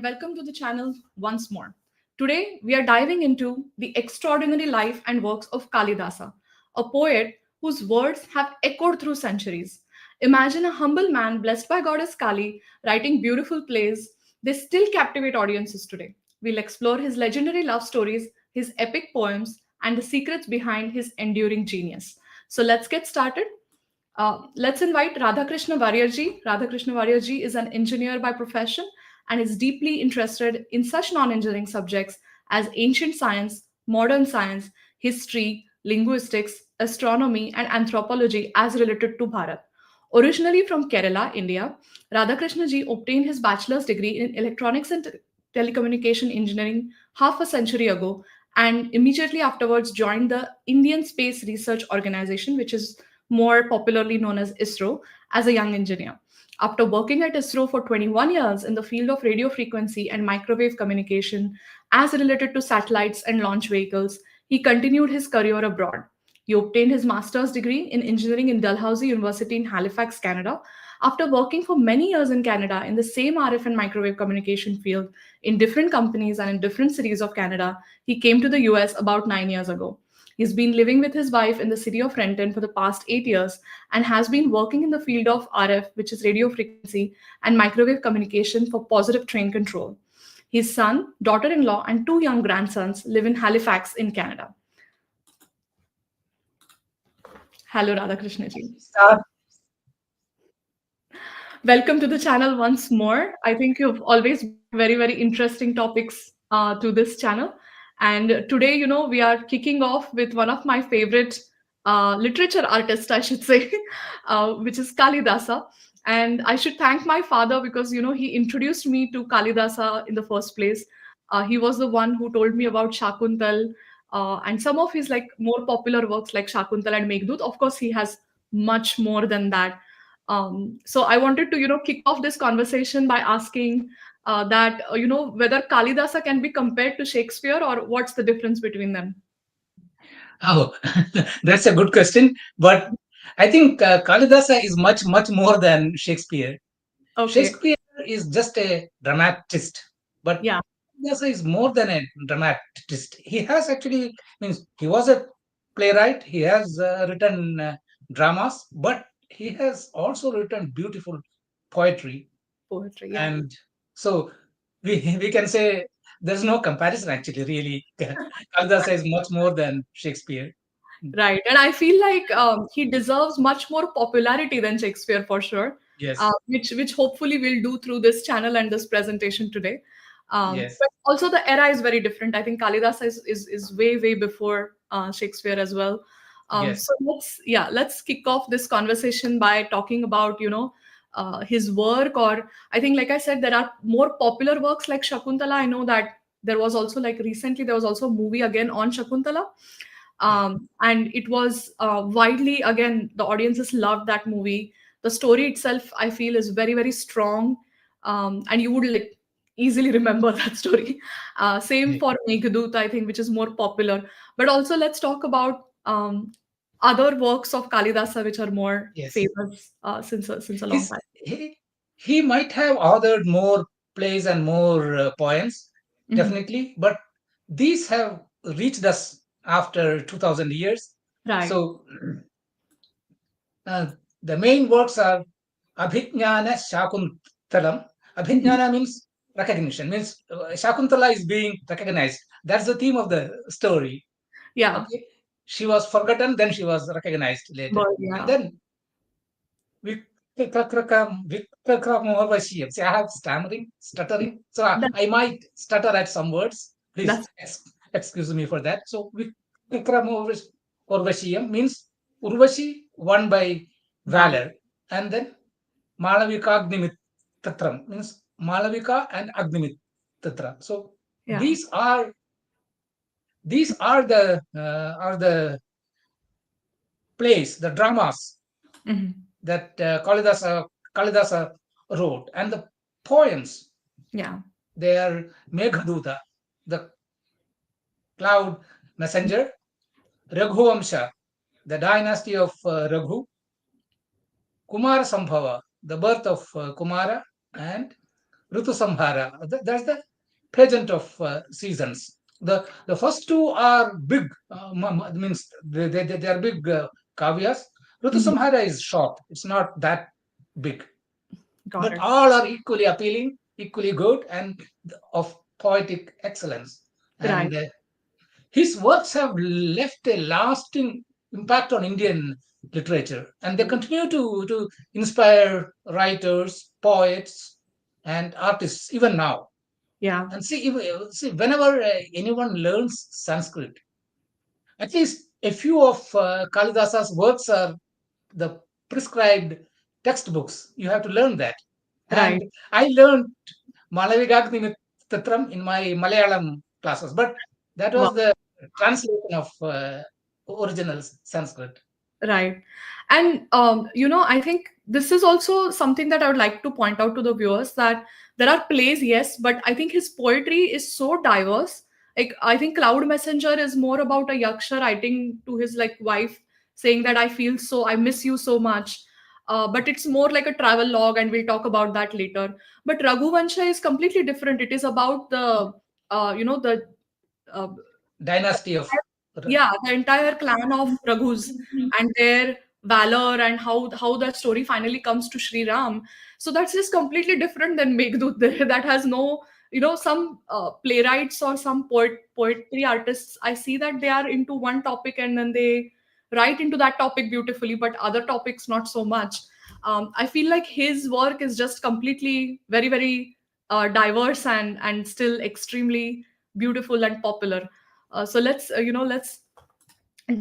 and welcome to the channel once more. Today, we are diving into the extraordinary life and works of Kalidasa, a poet whose words have echoed through centuries. Imagine a humble man blessed by goddess Kali writing beautiful plays. They still captivate audiences today. We'll explore his legendary love stories, his epic poems, and the secrets behind his enduring genius. So let's get started. Let's invite Radhakrishna Varyarji. Radhakrishna Varyarji is an engineer by profession and is deeply interested in such non-engineering subjects as ancient science, modern science, history, linguistics, astronomy, and anthropology as related to Bharat. Originally from Kerala, India, Radhakrishna ji obtained his bachelor's degree in electronics and telecommunication engineering half a century ago, and immediately afterwards joined the Indian Space Research Organization, which is more popularly known as ISRO, as a young engineer. After working at ISRO for 21 years in the field of radio frequency and microwave communication as related to satellites and launch vehicles, he continued his career abroad. He obtained his master's degree in engineering in Dalhousie University in Halifax, Canada. After working for many years in Canada in the same RF and microwave communication field in different companies and in different cities of Canada, he came to the US about 9 years ago. He's been living with his wife in the city of Renton for the past 8 years and has been working in the field of RF, which is radio frequency, and microwave communication for positive train control. His son, daughter in law, and two young grandsons live in Halifax in Canada. Hello, Radhakrishna ji. Start. Welcome to the channel once more. I think you've always brought very, very interesting topics to this channel. And today, we are kicking off with one of my favorite literature artists, I should say, which is Kalidasa. And I should thank my father because, he introduced me to Kalidasa in the first place. He was the one who told me about Shakuntala and some of his like more popular works like Shakuntala and Meghaduta. Of course, he has much more than that. So I wanted to, kick off this conversation by asking that, whether Kalidasa can be compared to Shakespeare or what's the difference between them? Oh, that's a good question. But I think Kalidasa is much, much more than Shakespeare. Okay. Shakespeare is just a dramatist, but Yeah. Kalidasa is more than a dramatist. He has actually means he was a playwright. He has written dramas, but he has also written beautiful poetry. Poetry. Yeah. And so we can say there's no comparison actually, really. Kalidasa is much more than Shakespeare. Right. And I feel like he deserves much more popularity than Shakespeare for sure, Yes, which hopefully we'll do through this channel and this presentation today. yes, But also the era is very different. I think Kalidasa is way, way before Shakespeare as well. yes, So let's kick off this conversation by talking about, his work, or I think, like I said, there are more popular works like Shakuntala. I know that there was also like recently there was also a movie again on Shakuntala, yeah. and it was widely, again, the audiences loved that movie. The story itself, I feel, is very, very strong, and you would like easily remember that story. Same Yeah. for Meghaduta, I think, which is more popular. But also let's talk about other works of Kalidasa which are more Yes. famous since a long His time. he might have authored more plays and more poems, Mhm. definitely, but these have reached us after 2000 years. Right. So uh, the main works are Abhijnanashakuntalam. Mhm. Abhijnana means recognition, means Shakuntala is being recognized. That's the theme of the story. Yeah. Okay, she was forgotten, then she was recognized later, But and yeah. then See, I have stuttering, so That, I might stutter at some words. Please that's excuse me for that. So Urvashiyam means Urvashi won by wow. valor, and then Malavika Agnimitratram means Malavika and Agnimitatra. So Yeah. these are the plays, the dramas Mhm. that Kalidasa wrote, and the poems. Yeah. They are Meghaduta, the cloud messenger, Raghuvansha, the dynasty of Raghu, Kumara Sambhava, the birth of Kumara, and Ritu Samhara. That's the pageant of seasons. The first two are big, means they are big kavyas. Ritu Mhm. Samhara is short, it's not that big, Got but it. all are equally appealing, equally good, and of poetic excellence. Right. And his works have left a lasting impact on Indian literature, and they continue to inspire writers, poets, and artists even now. Yeah. And see, whenever anyone learns Sanskrit, at least a few of Kalidasa's works are the prescribed textbooks. You have to learn that. Right. And I learned Malavigagni Tatram in my Malayalam classes, but that Wow. was the translation of original Sanskrit. Right. And, I think this is also something that I would like to point out to the viewers that there are plays, yes, but I think his poetry is so diverse. Like, I think Cloud Messenger is more about a yaksha writing to his like wife saying that I miss you so much. But it's more like a travel log, and we'll talk about that later. But Raghuvansha is completely different. It is about the uh, Dynasty of yeah, the entire clan of Raghus and their valor and how the story finally comes to Sri Ram. So that's just completely different than Meghdut. That has no, some playwrights or some poetry artists. I see that they are into one topic and then they write into that topic beautifully, but other topics not so much. I feel like his work is just completely very very diverse and still extremely beautiful and popular. So let's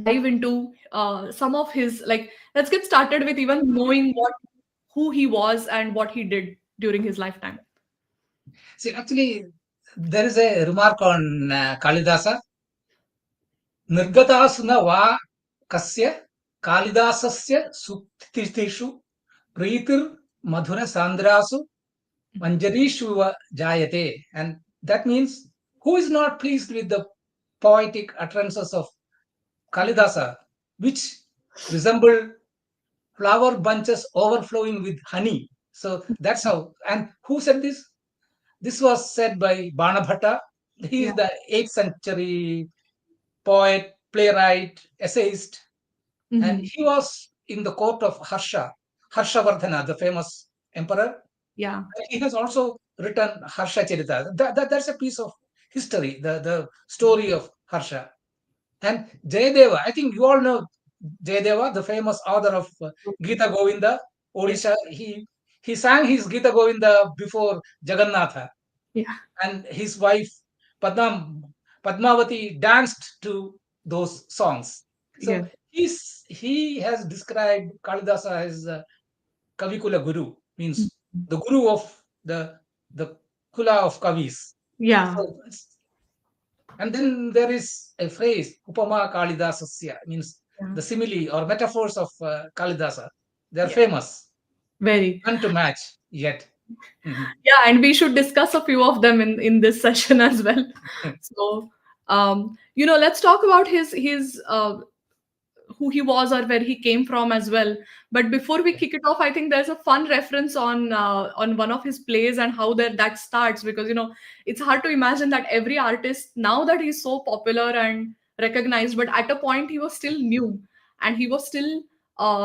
dive into some of his like. Let's get started with even knowing who he was and what he did during his lifetime. see, actually, there is a remark on Kalidasa. Nirgatasuna va kasya Kalidasasya suktishu Pritir Madhura Sandrasu Manjarishuva Jayate. And that means who is not pleased with the poetic utterances of Kalidasa, which resemble flower bunches overflowing with honey. So that's how. And who said this? This was said by Banabhatta. He Yeah. is the 8th century poet, playwright, essayist, and Hmm. he was in the court of Harshavardhana, the famous emperor. Yeah. And he has also written Harsha Charita. That's a piece of history, the story of Harsha. And Jayadeva, I think you all know Jayadeva, the famous author of Gita Govinda, Yes. Odisha. He sang his Gita Govinda before Jagannatha, Yeah. and his wife Padma, Padmavati danced to those songs. So Yes. he has described Kalidasa as Kavikula Guru, means Mhm. the guru of the kula of kavis. Yeah. So, and then there is a phrase, Upama Kalidasasya, means Yeah. the simile or metaphors of Kalidasa. They are Yeah. famous, Very. none to match yet. Mhm. Yeah, and we should discuss a few of them in this session as well. So, let's talk about his who he was or where he came from as well. But before we kick it off, I think there's a fun reference on one of his plays and how that starts, because it's hard to imagine that every artist now that he's so popular and recognized, but at a point he was still new and he was still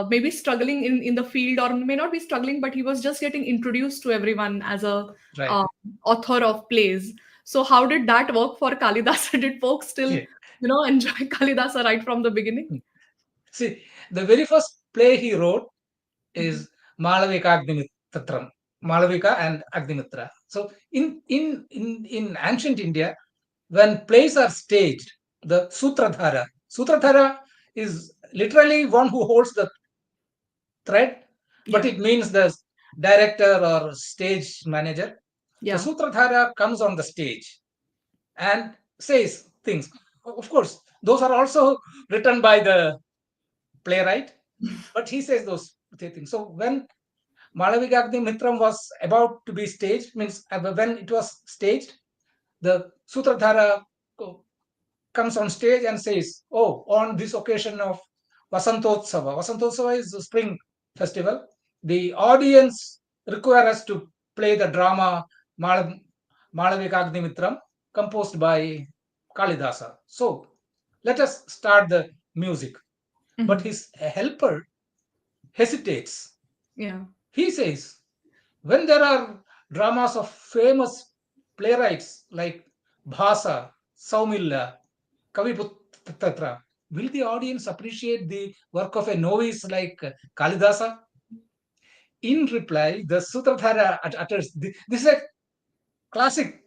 maybe struggling in the field, or may not be struggling, but he was just getting introduced to everyone as a Right. uh, author of plays. So how did that work for Kalidasa? Did folks still Yeah. enjoy Kalidasa right from the beginning? See, the very first play he wrote Mhm. is Malavika Agnimitram, Malavika and Agnimitra. So in ancient India, when plays are staged, the Sutradhara is literally one who holds the thread, but Yeah, it means the director or stage manager. The yeah, Sutradhara comes on the stage and says things. Of course, those are also written by the playwright, but he says those things. So when Malavigagni Mitram was about to be staged, means when it was staged, the Sutradhara comes on stage and says, "Oh, on this occasion of Vasantotsava is the spring festival. The audience require us to play the drama Malav- Malavikagnimitram, composed by Kalidasa. So let us start the music. But Mhm. his helper hesitates. Yeah. He says, when there are dramas of famous playwrights like Bhasa, Saumilla, Kaviputatra, will the audience appreciate the work of a novice like Kalidasa? In reply, the Sutradhara utters this is a classic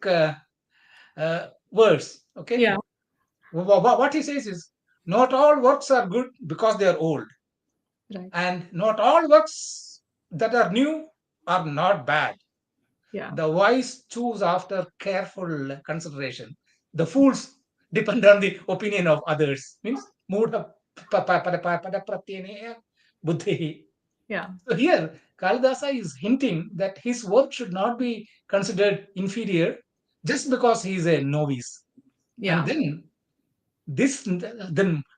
verse. Okay, Yeah. what he says is, not all works are good because they are old, Right. and not all works that are new are not bad. Yeah. The wise choose after careful consideration. The fools depend on the opinion of others. Means mudha buddhi. Yeah. So here, Kalidasa is hinting that his work should not be considered inferior just because he is a novice. And Yeah. then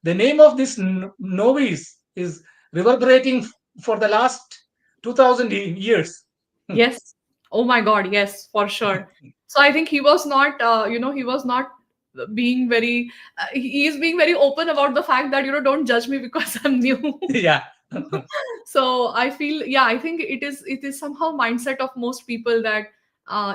the name of this novice is reverberating for the last 2000 years. Yes. Oh my God. Yes, for sure. So I think he was not, he was not being very, he is being very open about the fact that, don't judge me because I'm new. Yeah. So I feel, yeah, I think it is somehow mindset of most people that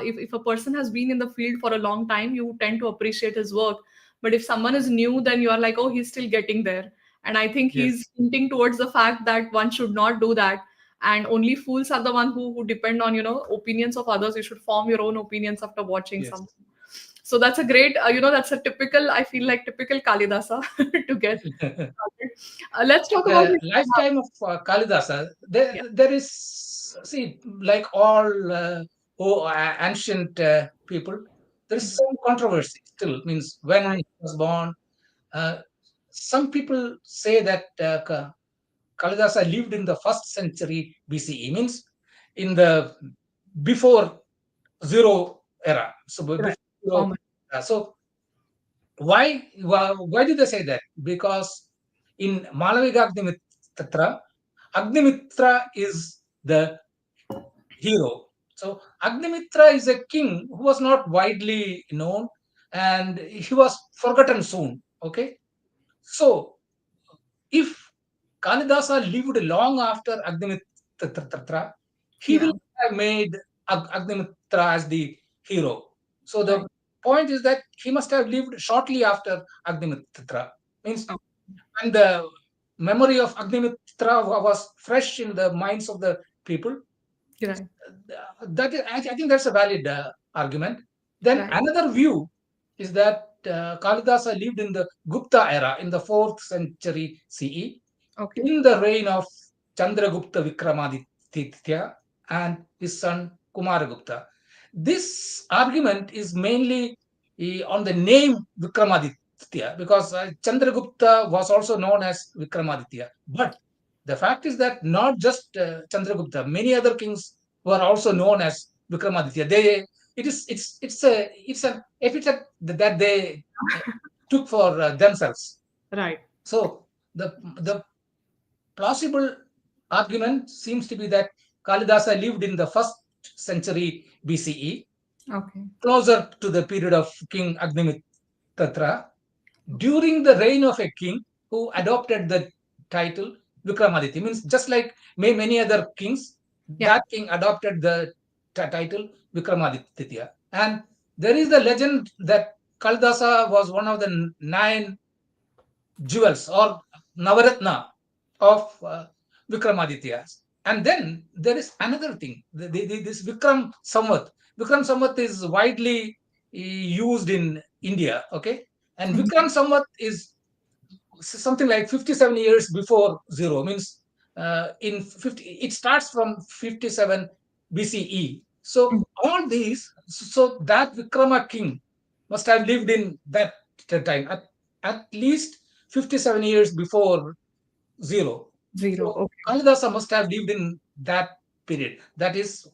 if a person has been in the field for a long time, you tend to appreciate his work. But if someone is new, then you are like, oh, he's still getting there. And I think Yes. he's hinting towards the fact that one should not do that, and only fools are the one who depend on opinions of others. You should form your own opinions after watching Yes. some. So that's a great, that's a typical, I feel like typical Kalidasa to get started. Let's talk about The his, lifetime of Kalidasa, yeah, there is, see, like all ancient people, there is some controversy still. Means when right, he was born, uh, some people say that Kalidasa lived in the first century BCE, means in the before zero era. So right, before zero. common, So why did they say that? Because in Malavika Agnimitra, Agnimitra is the hero. So Agnimitra is a king who was not widely known and he was forgotten soon. Okay. So if Kalidasa lived long after Agnimitra, he yeah, will have made Agnimitra as the hero. So the right, point is that he must have lived shortly after Agnimitra. Means oh, when the memory of Agnimitra was fresh in the minds of the people, right, I think that's a valid argument. Then right, another view is that Kalidasa lived in the Gupta era in the 4th century CE okay, in the reign of Chandragupta Vikramaditya and his son Kumaragupta. This argument is mainly on the name Vikramaditya because Chandragupta was also known as Vikramaditya. But the fact is that not just Chandragupta, many other kings were also known as Vikramaditya. It's an epithet that they uh, took for themselves. right, So the plausible argument seems to be that Kalidasa lived in the first century BCE, okay, closer to the period of King Agnimitatra, okay, during the reign of a king who adopted the title Vikramaditya. Means just like many other kings, yeah, that king adopted the title Vikramaditya. And there is the legend that Kalidasa was one of the 9 jewels or Navaratna of Vikramaditya. And then there is another thing. This Vikram Samvat. Vikram Samvat is widely used in India. Okay, and mhm, Vikram Samvat is something like 57 years before zero. Means in 50, it starts from 57 BCE. mhm, So all these, so that Vikrama king must have lived in that time at least 57 years before zero. zero, So okay, Kalidasa must have lived in that period. That is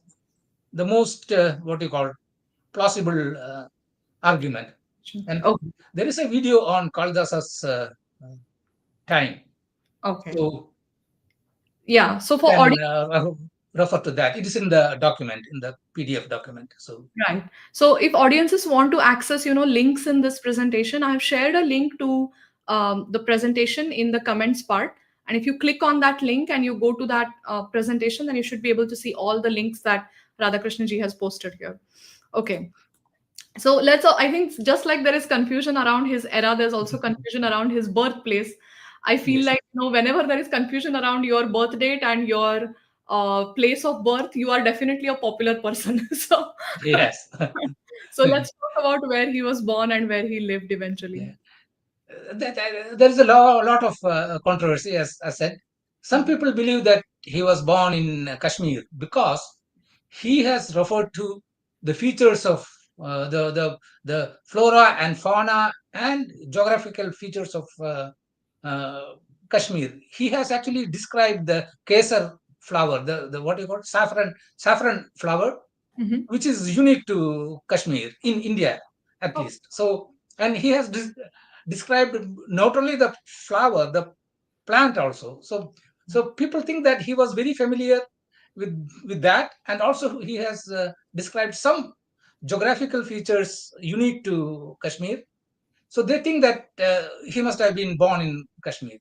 the most what you call plausible argument. And okay, there is a video on Kalidasa's time. okay. So Yeah. So for can audience, refer to that. It is in the document, in the PDF document. So Right. So if audiences want to access, links in this presentation, I have shared a link to the presentation in the comments part. And if you click on that link and you go to that presentation, then you should be able to see all the links that Radhakrishna ji has posted here. Okay. So I think just like there is confusion around his era, there's also confusion around his birthplace. I feel yes, like, whenever there is confusion around your birth date and your place of birth, you are definitely a popular person. yes. So let's talk about where he was born and where he lived eventually. Yeah. There is a lot of controversy, as I said. Some Mhm. people believe that he was born in Kashmir because he has referred to the features of the flora and fauna and geographical features of uh, Kashmir. He has actually described the kesar flower, the what you call saffron flower, Mhm. which is unique to Kashmir in India, at Oh, least. So, and he has described not only the flower, the plant also. So people think that he was very familiar with that, and also he has described some geographical features unique to Kashmir. So they think that he must have been born in Kashmir.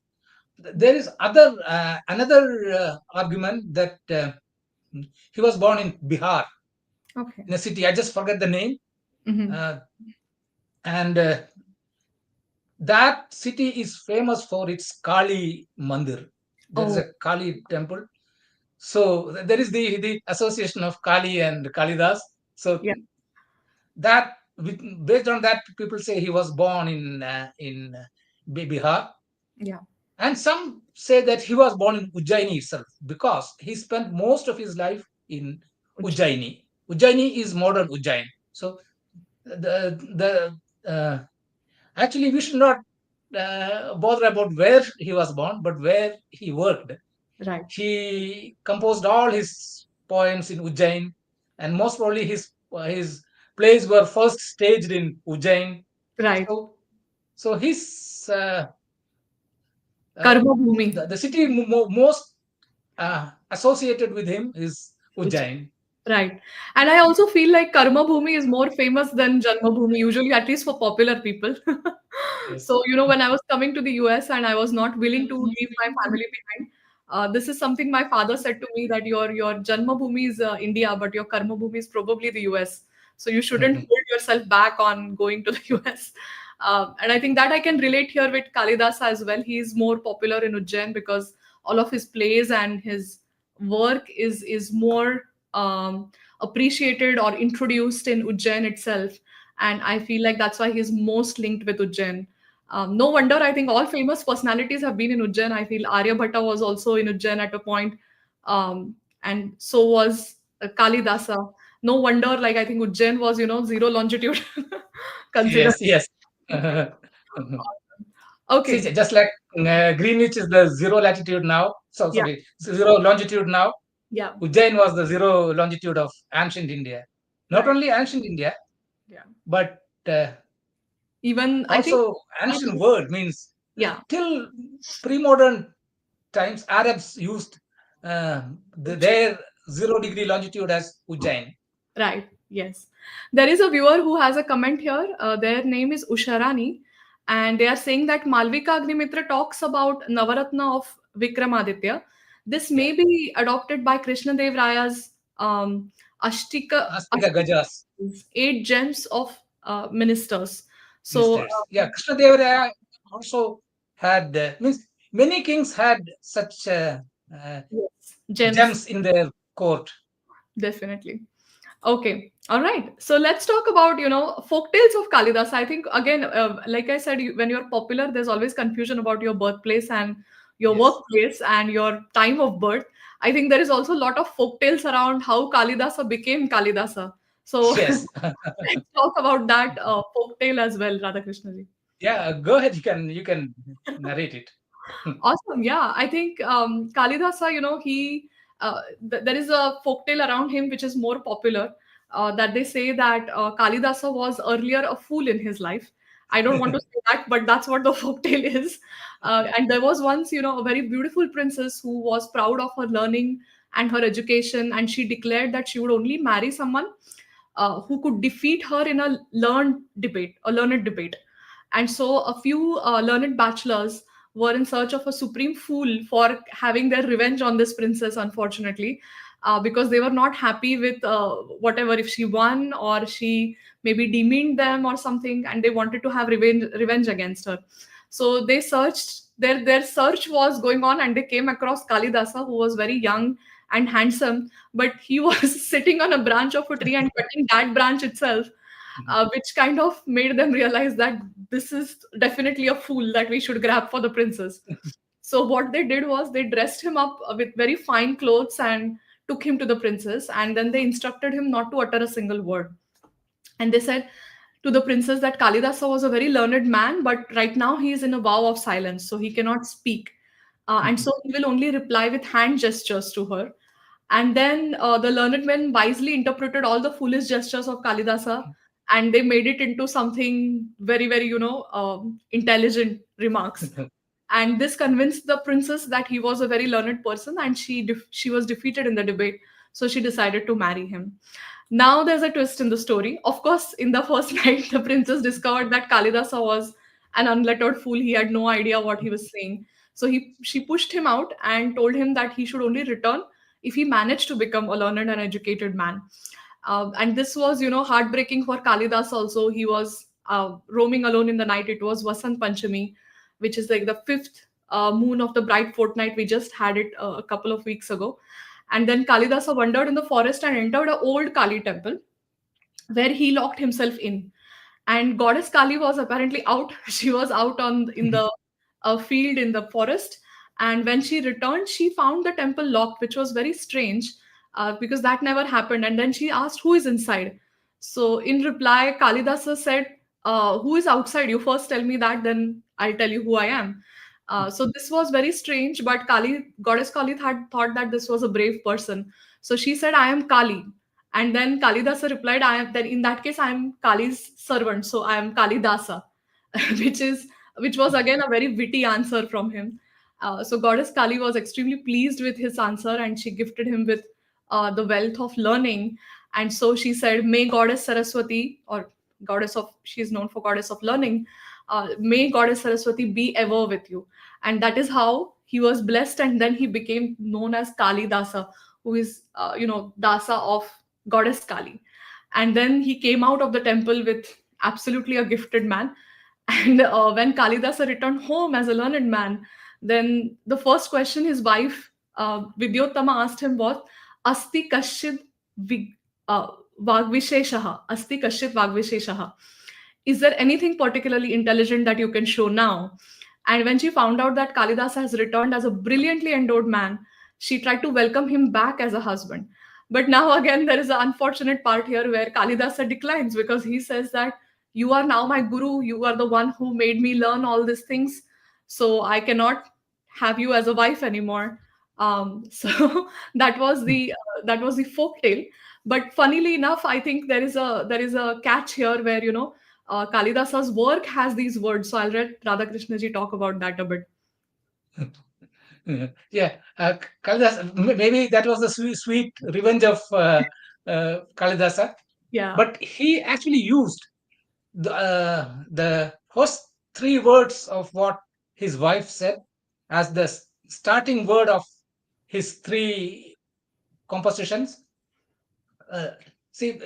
There is another argument that he was born in Bihar, okay. in a city. I just forget the name. Mhm. Uh, and that city is famous for its Kali Mandir. There is Oh, a Kali temple. So there is the association of Kali and Kalidas. So yeah, that, based on that, people say he was born in Bihar. yeah. And some say that he was born in Ujjaini itself because he spent most of his life in Ujjain. Ujjaini. Ujjaini is modern Ujjain. So the actually, we should not bother about where he was born, but where he worked. Right, He composed all his poems in Ujjain, and most probably his plays were first staged in Ujjain. right. So, so his Karma Bhumi. the city most associated with him is Ujjain. Right. And I also feel like Karma Bhumi is more famous than Janma Bhumi, usually, at least for popular people. Yes. So, when I was coming to the US and I was not willing to leave my family behind, this is something my father said to me that your Janma Bhumi is India, but your Karma Bhumi is probably the US. So you shouldn't hold yourself back on going to the US. And I think that I can relate here with Kalidasa as well. He is more popular in Ujjain because all of his plays and his work is more appreciated or introduced in Ujjain itself. And I feel like that's why he's most linked with Ujjain. No wonder, I think all famous personalities have been in Ujjain. I feel Aryabhatta was also in Ujjain at a point, and so was Kalidasa. No wonder, like I think Ujjain was, zero longitude considered. Yes, yes. See, Okay, just like Greenwich is the zero latitude now. So yeah, sorry, zero longitude now. yeah, Ujjain was the zero longitude of ancient India. Not right, only ancient India, yeah. but Even I think, also ancient world, means yeah, till pre-modern times, Arabs used uh, Ujjain. their 0 degree longitude as Ujjain. Right. Yes. There is a viewer who has a comment here. Their name is Usharani, and they are saying that Malvika Agnimitra talks about Navaratna of Vikramaditya. This Yeah, may be adopted by Krishnadev Raya's Ashtika, Astika Ashtika, Gajas, 8 gems of ministers. So, ministers. Yeah, Krishnadevara also had, means many kings had such uh, yes, gems, gems in their court. definitely. Okay. All right. So let's talk about, folktales of Kalidasa. I think, again, like I said, when you're popular, there's always confusion about your birthplace and your Yes, workplace and your time of birth. I think there is also a lot of folktales around how Kalidasa became Kalidasa. So yes. let's talk about that folktale as well, Radhakrishna ji. Yeah, go ahead. You can narrate it. Awesome. Yeah, I think Kalidasa, there is a folktale around him which is more popular. That they say that Kalidasa was earlier a fool in his life. I don't want to say that, but that's what the folktale is. And there was once, a very beautiful princess who was proud of her learning and her education, and she declared that she would only marry someone who could defeat her in a learned debate. And so a few learned bachelors were in search of a supreme fool for having their revenge on this princess, unfortunately, because they were not happy with whatever, if she won or she maybe demeaned them or something, and they wanted to have revenge against her. So they searched, their search was going on, and they came across Kalidasa, who was very young and handsome, but he was sitting on a branch of a tree and cutting that branch itself, which kind of made them realize that this is definitely a fool that we should grab for the princess. So what they did was they dressed him up with very fine clothes and took him to the princess, and then they instructed him not to utter a single word. And they said to the princess that Kalidasa was a very learned man, but right now he is in a vow of silence, so he cannot speak. And so he will only reply with hand gestures to her. And then the learned men wisely interpreted all the foolish gestures of Kalidasa, and they made it into something very, very, intelligent remarks. And this convinced the princess that he was a very learned person, and she was defeated in the debate. So she decided to marry him. Now there's a twist in the story. Of course, in the first night, the princess discovered that Kalidasa was an unlettered fool. He had no idea what he was saying. So she pushed him out and told him that he should only return if he managed to become a learned and educated man. And this was, heartbreaking for Kalidas also. He was roaming alone in the night. It was Vasant Panchami, which is like the fifth moon of the bright fortnight. We just had it a couple of weeks ago. And then Kalidasa wandered in the forest and entered an old Kali temple, where he locked himself in. And goddess Kali was apparently out. She was out on in the field in the forest. And when she returned, she found the temple locked, which was very strange, because that never happened. And then she asked, "Who is inside?" So in reply, Kalidasa said, "Who is outside? You first tell me that, then I'll tell you who I am." So this was very strange, but goddess Kali had thought that this was a brave person. So she said, "I am Kali." And then Kalidasa replied, "I am then in that case, I am Kali's servant, so I am Kalidasa," which is which was again a very witty answer from him. So goddess Kali was extremely pleased with his answer, and she gifted him with the wealth of learning. And so she said, "May goddess Saraswati, or goddess of she is known for goddess of learning, may goddess Saraswati be ever with you." And that is how he was blessed, and then he became known as Kali Dasa, who is Dasa of goddess Kali. And then he came out of the temple with absolutely a gifted man. And when Kalidasa returned home as a learned man, then the first question his wife Vidyotama asked him was, "Asti kashid vig- uh, vagvisheshaha? Asti kashid vagvisheshaha? Is there anything particularly intelligent that you can show now?" And when she found out that Kalidasa has returned as a brilliantly endowed man, she tried to welcome him back as a husband. But now again, there is an unfortunate part here where Kalidasa declines, because he says that you are now my guru, you are the one who made me learn all these things, so I cannot have you as a wife anymore. So that was the folk tale. But funnily enough, I think there is a catch here where Kalidasa's work has these words. So I'll let Radhakrishnaji talk about that a bit. Yeah, Kalidasa, maybe that was the sweet revenge of Kalidasa, Yeah. but he actually used the first three words of what his wife said as the starting word of his three compositions. Uh, see,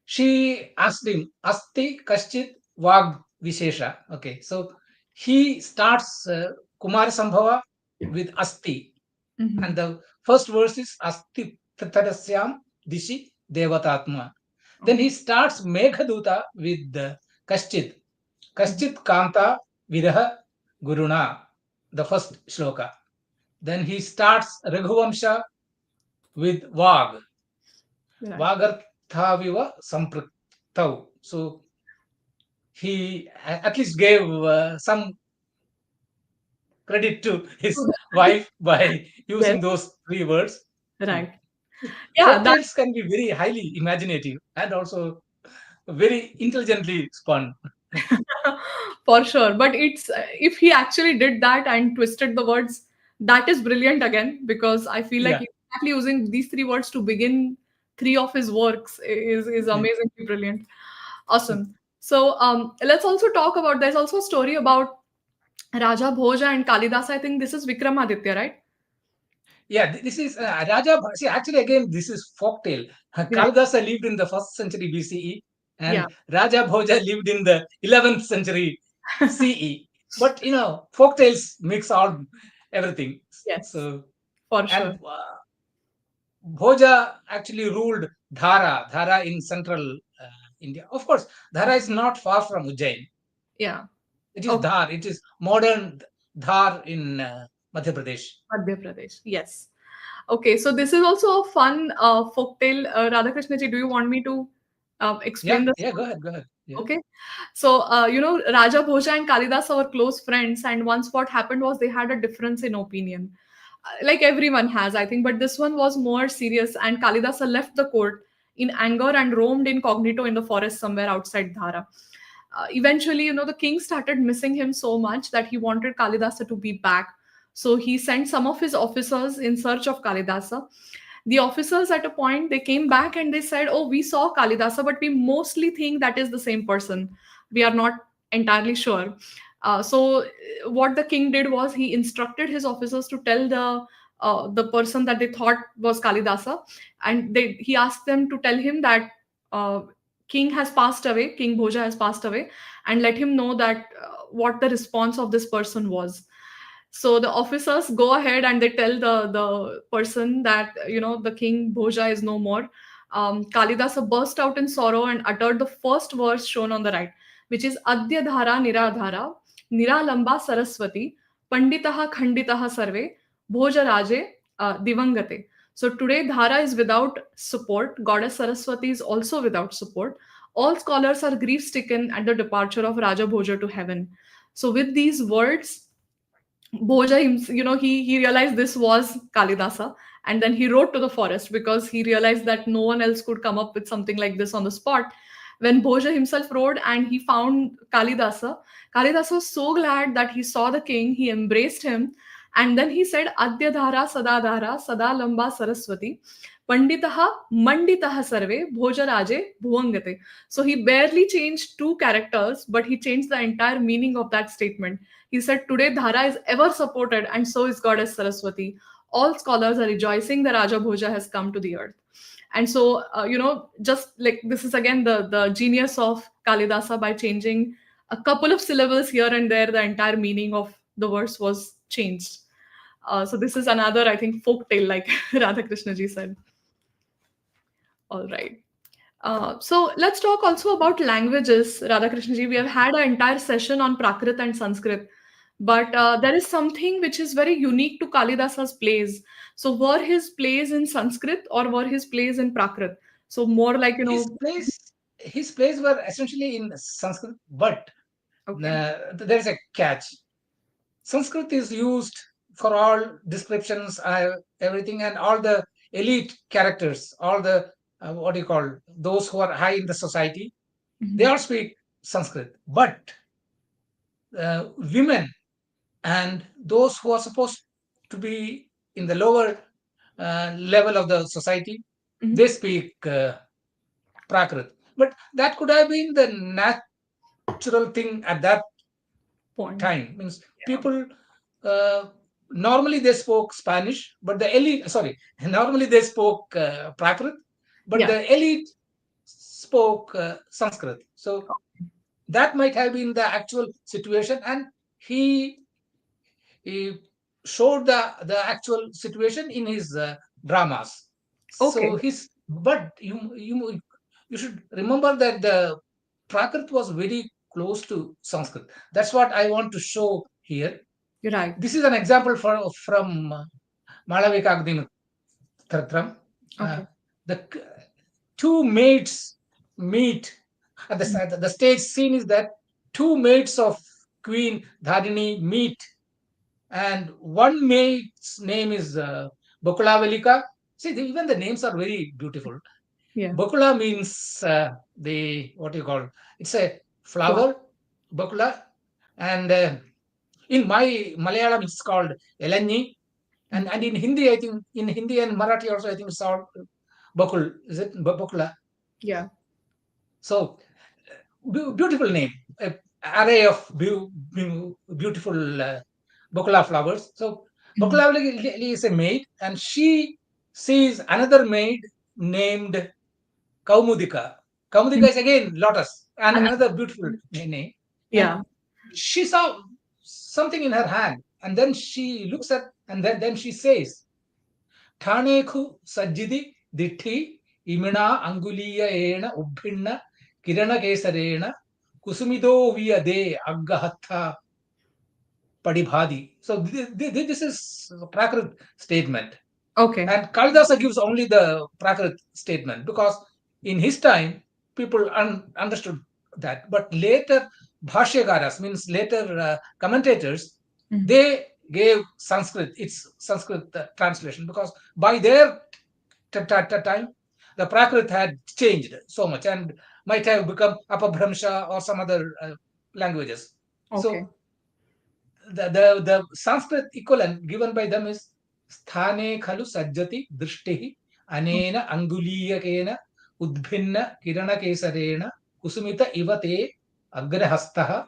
she asked him, "Asti Kaschit Vag Vishesha." Okay, so he starts Kumar Sambhava with Asti, Mhm. and the first verse is Asti Tatarasyam Dishi Devatatma. Then he Okay. starts Meghaduta with Kaschit. Mhm. Kaschit Kanta Viraha Guruna, the first shloka. Then he starts Raghuvamsha with Vag, Right. Vagarthaviva Sampraktau. So he at least gave some credit to his wife by Yes. using those three words. Right. Yeah. That Folktales can be very highly imaginative and also very intelligently spun. for sure. But it's if he actually did that and twisted the words, That is brilliant again, because I feel like Yeah. exactly using these three words to begin three of his works is Yeah. amazingly brilliant. Awesome. So let's also talk about, there's also a story about Raja Bhoja and Kalidasa. I think this is Vikramaditya, right? Yeah, this is Raja. See, actually, again, this is folktale. Yeah. Kalidasa lived in the first century BCE, Yeah. and Raja Bhoja lived in the 11th century CE. But folktales mix all everything. Yes, So, for and sure. Bhoja actually ruled Dhara in central India. Of course, Dhara is not far from Ujjain. Yeah. It is Okay. Dhar. It is modern Dhar in Madhya Pradesh. Madhya Pradesh. Yes. Okay. So this is also a fun folktale. Radhakrishna ji, do you want me to explain Yeah, this? yeah. Go ahead, go ahead. Yeah. Okay. So, Raja Bhoja and Kalidasa were close friends, and once what happened was they had a difference in opinion. Like everyone has, I think, but this one was more serious, and Kalidasa left the court in anger and roamed incognito in the forest somewhere outside Dhara. Eventually, the king started missing him so much that he wanted Kalidasa to be back. So he sent some of his officers in search of Kalidasa. The officers at a point they came back and they said, "Oh, we saw Kalidasa, but we mostly think that is the same person. We are not entirely sure." What the king did was he instructed his officers to tell the person that they thought was Kalidasa, and he asked them to tell him that uh, king has passed away, King Bhoja has passed away, and let him know that what the response of this person was. So the officers go ahead and they tell the person that the king Bhoja is no more. Kalidasa burst out in sorrow and uttered the first verse shown on the right, which is Adya Dhara Niradhara Niralamba Saraswati Panditaha Khanditaha Sarve Bhoja Raje Divangate. So today Dhara is without support. Goddess Saraswati is also without support. All scholars are grief stricken at the departure of Raja Bhoja to heaven. So with these words, Bhoja, he realized this was Kalidasa, and then he wrote to the forest because he realized that no one else could come up with something like this on the spot. When Bhoja himself wrote and he found Kalidasa, Kalidasa was so glad that he saw the king, he embraced him, and then he said, Adya Dhara Sadadhara Sada Lamba Saraswati Panditaha Manditaha Sarve Bhoja Raje Bhuvangate. So he barely changed two characters, but he changed the entire meaning of that statement. He said, Today Dhara is ever supported, and so is goddess Saraswati. All scholars are rejoicing that Raja Bhoja has come to the earth. And so, just like this is again the genius of Kalidasa. By changing a couple of syllables here and there, the entire meaning of the verse was changed. So, this is another, I think, folk tale, like Radhakrishna ji said. All right. So let's talk also about languages, Radhakrishna ji. We have had an entire session on Prakrit and Sanskrit, but there is something which is very unique to Kalidasa's plays. So were his plays in Sanskrit or were his plays in Prakrit? So more like His plays, his plays were essentially in Sanskrit, but okay. there is a catch. Sanskrit is used for all descriptions, everything, and all the elite characters, all the what do you call those who are high in the society. They Mhm. all speak Sanskrit, but women and those who are supposed to be in the lower level of the society, they Mhm. speak Prakrit. But that could have been the natural thing at that Point. time. Means Yeah. people uh, normally they spoke Spanish, but the elite, sorry, normally they spoke Prakrit, but Yeah. the elite spoke Sanskrit. So that might have been the actual situation, and he he showed the actual situation in his dramas. So Okay. his, but you should remember that the Prakrit was very close to Sanskrit. That's what I want to show here. You're right. This is an example from Malavika Agnimitratram. Uh, Okay. the two maids meet at Mhm. the stage scene is that two maids of Queen Dharini meet, and one maid's name is Bakula. See, even the names are very beautiful. Yeah. Bakula means the what you call, it's a Flower. flower, Bakula, and in my Malayalam it's called Elanyi. And in Hindi, I think in Hindi and Marathi also, I think it's all Bakul. Is it Bakula? Yeah. So beautiful name, array of beautiful Bakula flowers. So Mhm. Bakula is a maid, and she sees another maid named Kaumudika. Kaumudika Mhm. is again lotus, and And another beautiful name. And yeah. she saw something in her hand, and then she looks at, and then she says, "Thaneku sajjidi dithi imina anguliya ena ubbhinna kirana kesarena kusumido viyade aggahatha padibhadi." So this is a Prakrit statement. Okay. And Kalidasa gives only the Prakrit statement because in his time, people understood that. But later, Bhashyagaras, means later commentators, Mhm. they gave Sanskrit, its Sanskrit translation, because by their time, the Prakrit had changed so much and might have become Apabhramsha or some other languages. Okay. So the Sanskrit equivalent given by them is sthane khalu sajjati drishtihi anena anguliyakena udbhinna kirana kesarena kusumita ivate agrahastha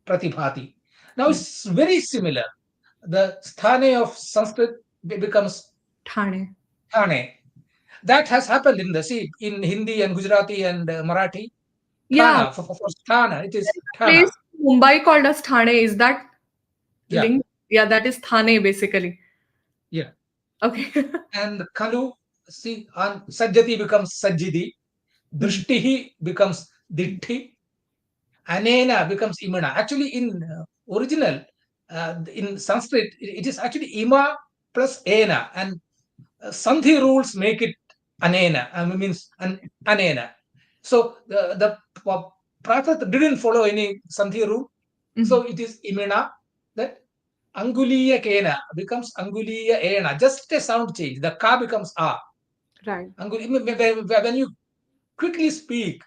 pratibhati. Now Mm. it's very similar. The sthane of Sanskrit becomes Thane. thane. That has happened in the sea in Hindi and Gujarati and Marathi. Yeah. Thana, for sthana, it is There's a Thana. place in Mumbai called as Thane. Is that Yeah, linked? Yeah, that is Thane basically. yeah. Okay. And Kalu, see, on Sajjati becomes Sajjidi, Mhm. Drishtihi becomes Ditti, Anena becomes Imana. Actually, in original, in Sanskrit, it is actually Ima plus Ena, and Sandhi rules make it Anena, means Anena. So the Prakrit didn't follow any Sandhi rule, so Mhm. it is Imana. That Anguliya Kena becomes Anguliya Ena, just a sound change. The Ka becomes A. Right. When you quickly speak,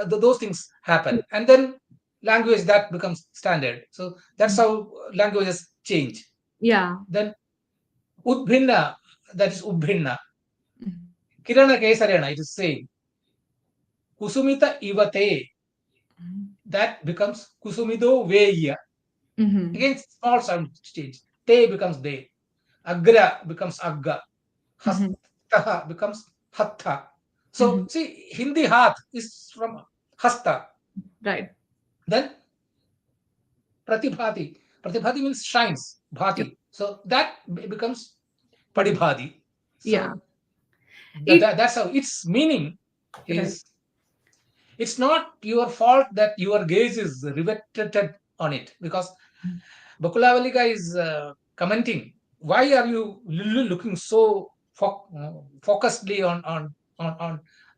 those things happen, and then language that becomes standard. So that's Mhm. how languages change. Yeah. Then Udbhinna, that is Ubhinna. Mhm. Kirana Kesarena, it is saying Kusumita Ivate, that becomes Kusumido Veya. Mhm. Again, small sound change. Te becomes de. Agra becomes agga. Mhm. Hasta becomes hatta. So Mhm. see, Hindi hath is from hasta. Right. Then pratibhati. Pratibhati means shines. Yep. Bhati. So that becomes padibhati. Yeah. So It that's how its meaning right. is. It's not your fault that your gaze is riveted on it, because Bakulavalika is commenting. Why are you looking so focusedly on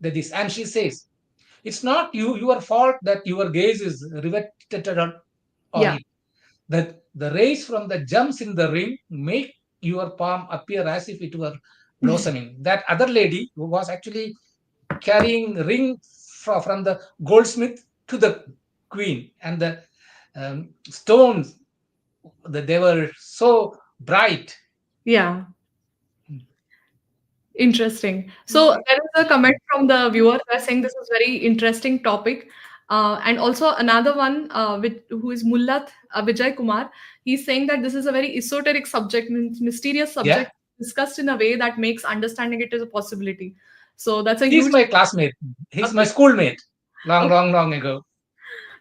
this? And she says, it's not your fault that your gaze is riveted on Yeah. it. That the rays from the gems in the ring make your palm appear as if it were blossoming. That other lady who was actually carrying ring from the goldsmith to the queen, and the stones, that they were so bright. Yeah. Interesting. So Mm. there is a comment from the viewer. They're saying this is very interesting topic. And also another one, who is Mullat Vijay Kumar. He's saying that this is a very esoteric subject, means mysterious Yeah, subject discussed in a way that makes understanding it as a possibility. So that's a he's huge. my classmate. He's my Okay. schoolmate. Long, Okay. long, long ago.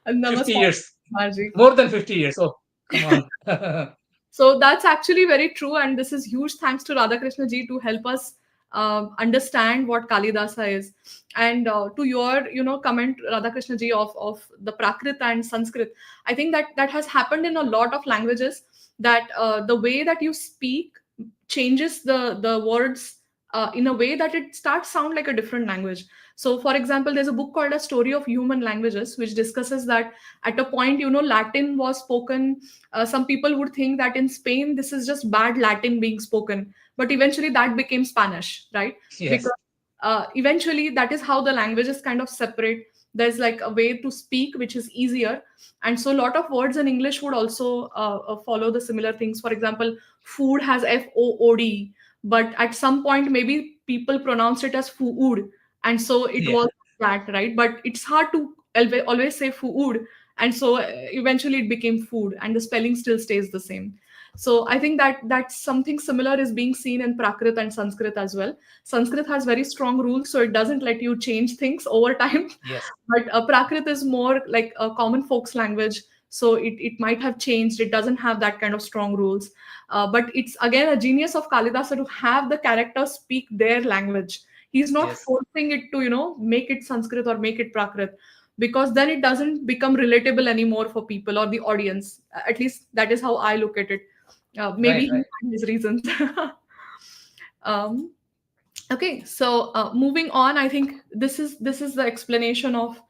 50 Namaskar, years. Marji. More than 50 years. Oh, come on. So that's actually very true, and this is huge thanks to Radhakrishna ji to help us understand what Kalidasa is. And to your, comment, Radhakrishna ji, of the Prakrit and Sanskrit, I think that has happened in a lot of languages. That the way that you speak changes the words in a way that it starts sound like a different language. So, for example, there's a book called A Story of Human Languages, which discusses that at a point, Latin was spoken. Some people would think that in Spain, this is just bad Latin being spoken, but eventually that became Spanish, right? Yes. Because eventually that is how the languages kind of separate. there's like a way to speak which is easier. And so a lot of words in English would also follow the similar things. For example, food has food, but at some point maybe people pronounced it as food, and so it Yeah. was that, right? But it's hard to always say food, and so eventually it became food, and the spelling still stays the same. So I think that that's something similar is being seen in Prakrit and Sanskrit as well. Sanskrit has very strong rules, so it doesn't let you change things over time. Yes. But Prakrit is more like a common folks language, so it might have changed. It doesn't have that kind of strong rules. But it's again a genius of Kalidasa to have the characters speak their language. He's not Yes. forcing it to, make it Sanskrit or make it Prakrit, because then it doesn't become relatable anymore for people or the audience. At least that is how I look at it. Maybe Right. he Right. had his reasons. um, Okay, so moving on, I think this is the explanation of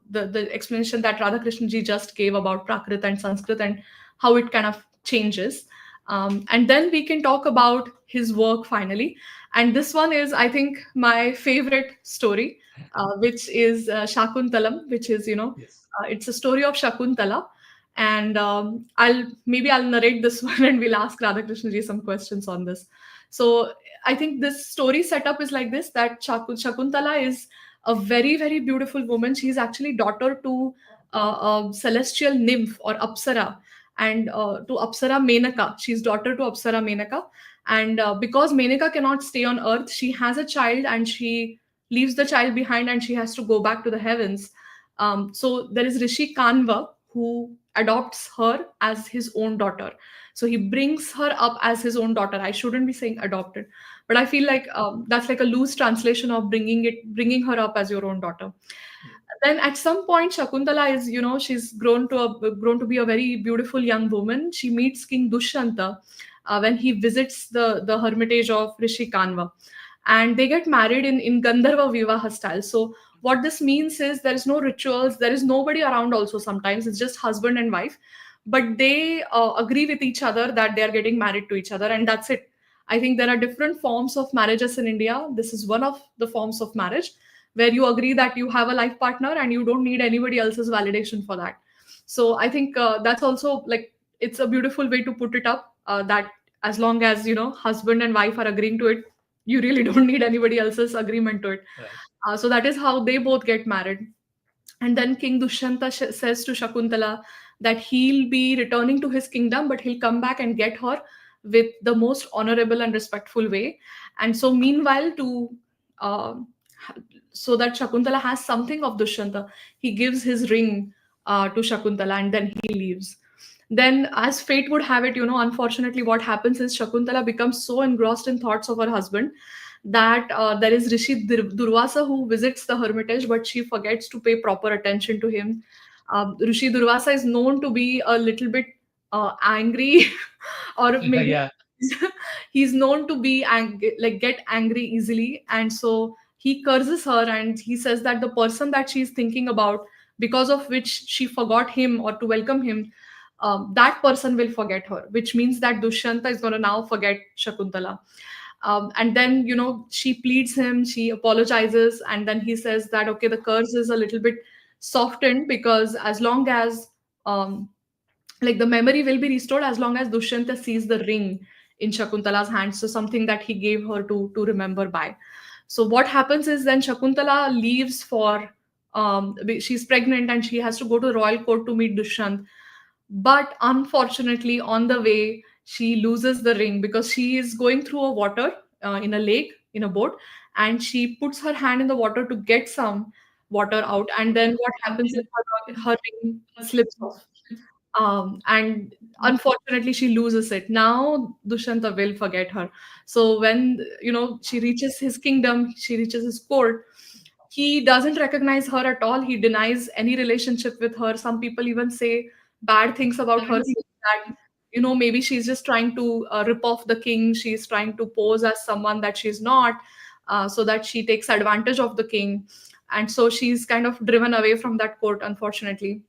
the explanation that Radhakrishnan ji just gave about Prakrit and Sanskrit and how it kind of changes. And then we can talk about his work finally. And this one is, I think, my favorite story, which is Shakuntalam, which is, Yes. it's a story of Shakuntala. And I'll narrate this one, and we'll ask Radhakrishnan ji some questions on this. So I think this story setup is like this, that Shakuntala is a very, very beautiful woman. She's actually daughter to a celestial nymph or Apsara, and to Apsara Menaka. She's daughter to Apsara Menaka. And because Menaka cannot stay on earth, she has a child and she leaves the child behind and she has to go back to the heavens. So there is Rishi Kanva who adopts her as his own daughter. So he brings her up as his own daughter. I shouldn't be saying adopted, but I feel like that's like a loose translation of bringing her up as your own daughter. Then at some point, Shakuntala is, she's grown to be a very beautiful young woman. She meets King Dushyanta when he visits the hermitage of Rishi Kanva, and they get married in Gandharva Vivaha style. So what this means is there is no rituals, there is nobody around. Also, sometimes it's just husband and wife, but they agree with each other that they are getting married to each other, and that's it. I think there are different forms of marriages in India. This is one of the forms of marriage where you agree that you have a life partner and you don't need anybody else's validation for that. So I think that's also like it's a beautiful way to put it up, that as long as husband and wife are agreeing to it, you really don't need anybody else's agreement to it. Right. So that is how they both get married. And then King Dushyanta says to Shakuntala that he'll be returning to his kingdom, but he'll come back and get her with the most honorable and respectful way. And so, meanwhile, uh, so that Shakuntala has something of Dushyanta, he gives his ring to Shakuntala, and then he leaves. Then, as fate would have it, unfortunately, what happens is Shakuntala becomes so engrossed in thoughts of her husband that there is Rishi Durvasa who visits the hermitage, but she forgets to pay proper attention to him. Rishi Durvasa is known to be a little bit angry, or maybe Yeah. he's known to be like get angry easily, and so he curses her and he says that the person that she's thinking about, because of which she forgot him or to welcome him, that person will forget her, which means that Dushyanta is going to now forget Shakuntala. And then she pleads him, she apologizes, and then he says that okay, the curse is a little bit softened, because as long as um, like the memory will be restored as long as Dushyanta sees the ring in Shakuntala's hand, so something that he gave her to remember by. So what happens is then Shakuntala leaves for she's pregnant and she has to go to the royal court to meet Dushyant. But unfortunately, on the way, she loses the ring because she is going through a water in a lake in a boat, and she puts her hand in the water to get some water out. And then what happens is her ring slips off. And unfortunately, she loses it. Now, Dushyanta will forget her. So when she reaches his kingdom, she reaches his court, he doesn't recognize her at all. He denies any relationship with her. Some people even say bad things about her, saying that maybe she's just trying to rip off the king. She's trying to pose as someone that she's not, so that she takes advantage of the king. And so she's kind of driven away from that court, unfortunately.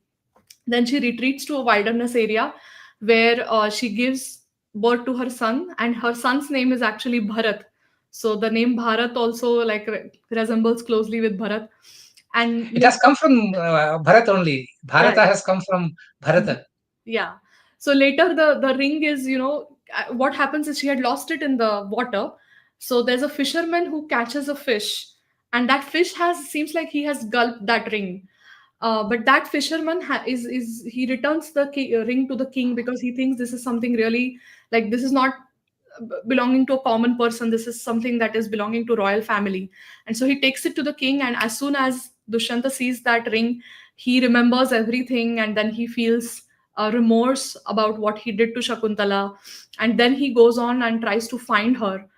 Then she retreats to a wilderness area where she gives birth to her son, and her son's name is actually Bharat. So the name Bharat also like resembles closely with Bharat. And It has later, come from Bharat only. right. Bharata has come from Bharata. Yeah. So later the ring is, what happens is she had lost it in the water. So there's a fisherman who catches a fish, and that fish has seems like he has gulped that ring. But that fisherman is he returns the ring to the king because he thinks this is something really, like, this is not belonging to a common person. This is something that is belonging to royal family. And so he takes it to the king, and as soon as Dushyanta sees that ring, he remembers everything, and then he feels remorse about what he did to Shakuntala. And then he goes on and tries to find her.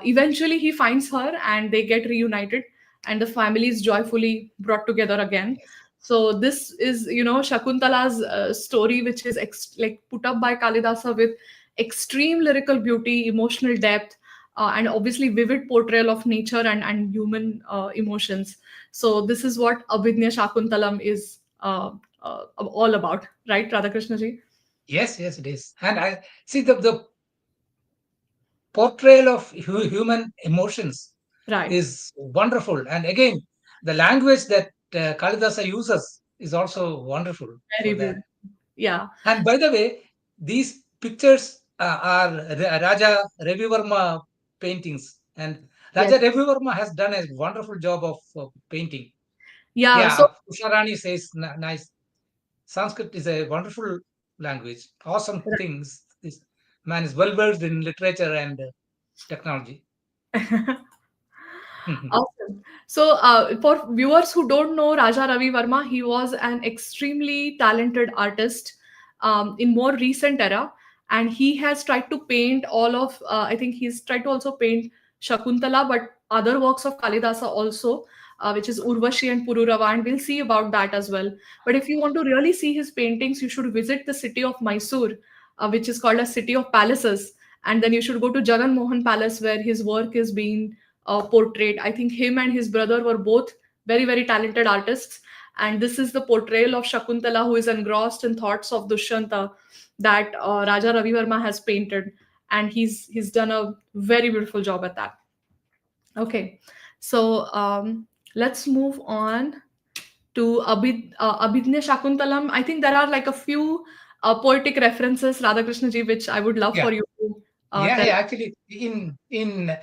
Eventually he finds her, and they get reunited, and the family is joyfully brought together again. Yes. So this is, Shakuntala's story, which is like put up by Kalidasa with extreme lyrical beauty, emotional depth, and obviously vivid portrayal of nature and human emotions. So this is what Abhijnanashakuntalam is all about, right, Radhakrishna ji? Yes, yes, it is. And I see the portrayal of human emotions Right. is wonderful. And again, the language that Kalidasa uses is also wonderful Very for that. beautiful. Yeah. And by the way, these pictures are Raja Ravi Verma paintings, and Yes. Raja Ravi Verma has done a wonderful job of painting. Yeah. So Yeah, Usharani says nice. Sanskrit is a wonderful language. Awesome things. This man is well versed in literature and technology. Awesome. So, for viewers who don't know Raja Ravi Verma, he was an extremely talented artist in more recent era, and he has tried to paint all of. I think he's tried to also paint Shakuntala, but other works of Kalidasa also, which is Urvashi and Pururava, and we'll see about that as well. But if you want to really see his paintings, you should visit the city of Mysore, which is called a city of palaces, and then you should go to Jagan Mohan Palace, where his work is being portrayed. I think him and his brother were both very, very talented artists. And this is the portrayal of Shakuntala, who is engrossed in thoughts of Dushyanta, that Raja Ravi Verma has painted. And he's done a very beautiful job at that. Okay, so let's move on to Abhidnya Shakuntalam. I think there are like a few poetic references, Radhakrishna ji, which I would love Yeah, for you to yeah, tell. yeah. Actually, in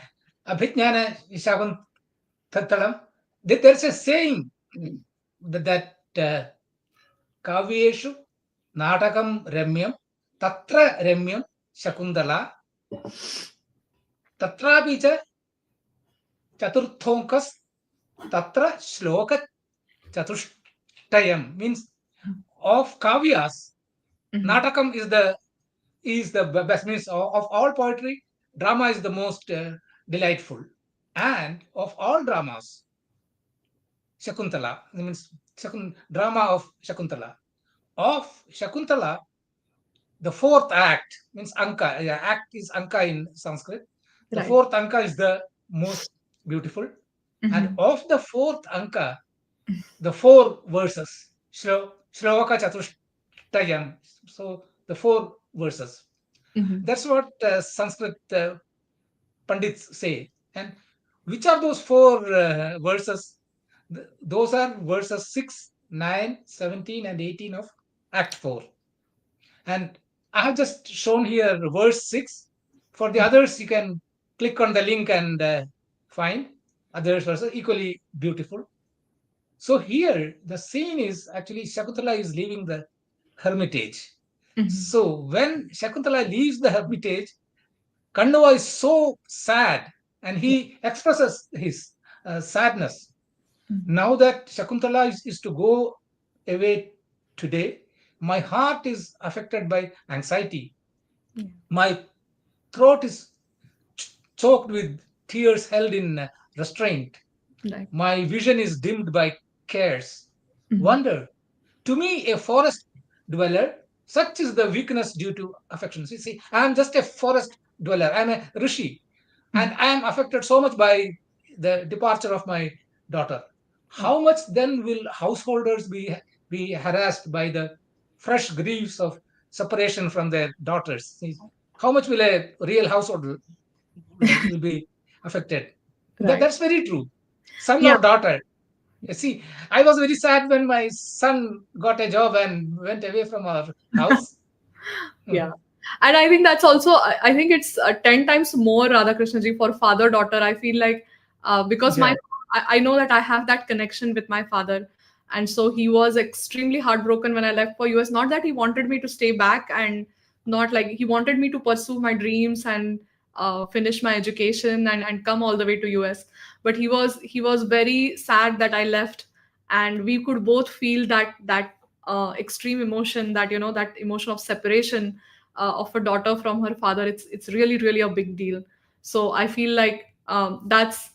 Abhijnana Shakuntala, there's a saying that kavyeshu natakam remyam tatra remyam Shakuntala tatrapi cha chaturthonkas tatra shloka chatushtayam means of kavyas. Mhm. Natakam is the best means of all poetry. Drama is the most delightful, and of all dramas, Shakuntala means drama of Shakuntala. Of Shakuntala, the fourth act means Anka. Yeah, act is Anka in Sanskrit. The Right. fourth Anka is the most beautiful, and Mhm. of the fourth Anka, the four verses, Shloka Chatushtayam. So the four verses. Mhm. That's what Sanskrit Pandits say. And which are those four verses? Those are verses 6, 9, 17, and 18 of Act 4. And I have just shown here verse 6. For the others, you can click on the link and find others verses equally beautiful. So here, the scene is actually Shakuntala is leaving the hermitage. Mhm. So when Shakuntala leaves the hermitage, Kandava is so sad and he expresses his sadness. Mhm. Now that Shakuntala is to go away today, my heart is affected by anxiety. Yeah. My throat is choked with tears held in restraint. Right. My vision is dimmed by cares. Mhm. Wonder. To me, a forest dweller, such is the weakness due to affection. See, I am just a forest dweller. I am a rishi, and Mhm. I am affected so much by the departure of my daughter. Right. How much then will householders be harassed by the fresh griefs of separation from their daughters? See, how much will a real household will be affected? Right. That's very true. Son Yeah. or daughter. You see, I was very sad when my son got a job and went away from our house. Yeah. Mhm. And I think that's also, I think it's 10 times more Radhakrishna ji for father daughter. I feel like because Yeah. I know that I have that connection with my father. And so he was extremely heartbroken when I left for US. Not that he wanted me to stay back, and not like he wanted me to pursue my dreams and finish my education and come all the way to US. But he was very sad that I left, and we could both feel that extreme emotion, that that emotion of separation of a daughter from her father. It's really really a big deal. So I feel like that's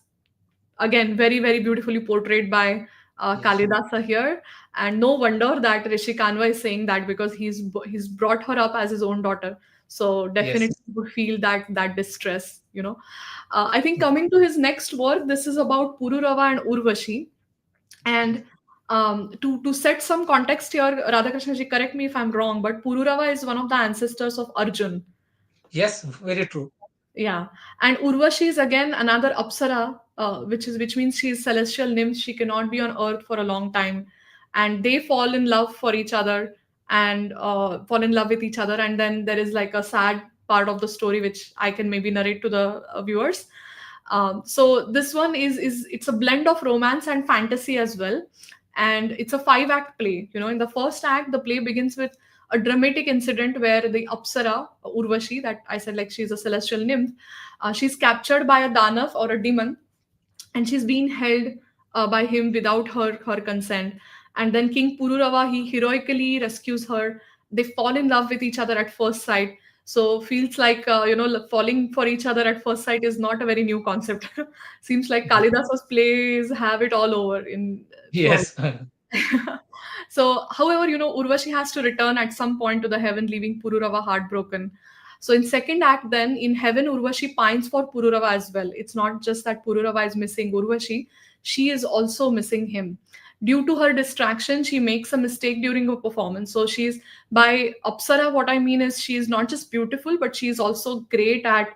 again very very beautifully portrayed by Yes. Kalidasa here. And no wonder that Rishi Kanva is saying that, because he's brought her up as his own daughter. So Yes. definitely would feel that distress. I think coming to his next work, this is about Pururava and Urvashi. Yes. And to set some context here, Radhakrishna ji, correct me if I'm wrong, but Pururava is one of the ancestors of Arjun. Yes. Very true. Yeah, and Urvashi is again another Apsara, which means she is celestial nymph. She cannot be on Earth for a long time, and they fall in love for each other and fall in love with each other. And then there is like a sad part of the story which I can maybe narrate to the viewers. So this one is it's a blend of romance and fantasy as well, and it's a 5 act play. In the first act, the play begins with a dramatic incident where the Apsara, Urvashi, that I said, like she's a celestial nymph, she's captured by a Danav or a demon, and she's being held by him without her consent. And then King Pururava, he heroically rescues her. They fall in love with each other at first sight. So feels like falling for each other at first sight is not a very new concept. Seems like Kalidasa's plays have it all over in throughout. Yes. So, however, Urvashi has to return at some point to the heaven, leaving Pururava heartbroken. So, in second act, then in heaven, Urvashi pines for Pururava as well. It's not just that Pururava is missing Urvashi; she is also missing him. Due to her distraction, she makes a mistake during her performance. So, she's by Apsara. What I mean is, she is not just beautiful, but she is also great at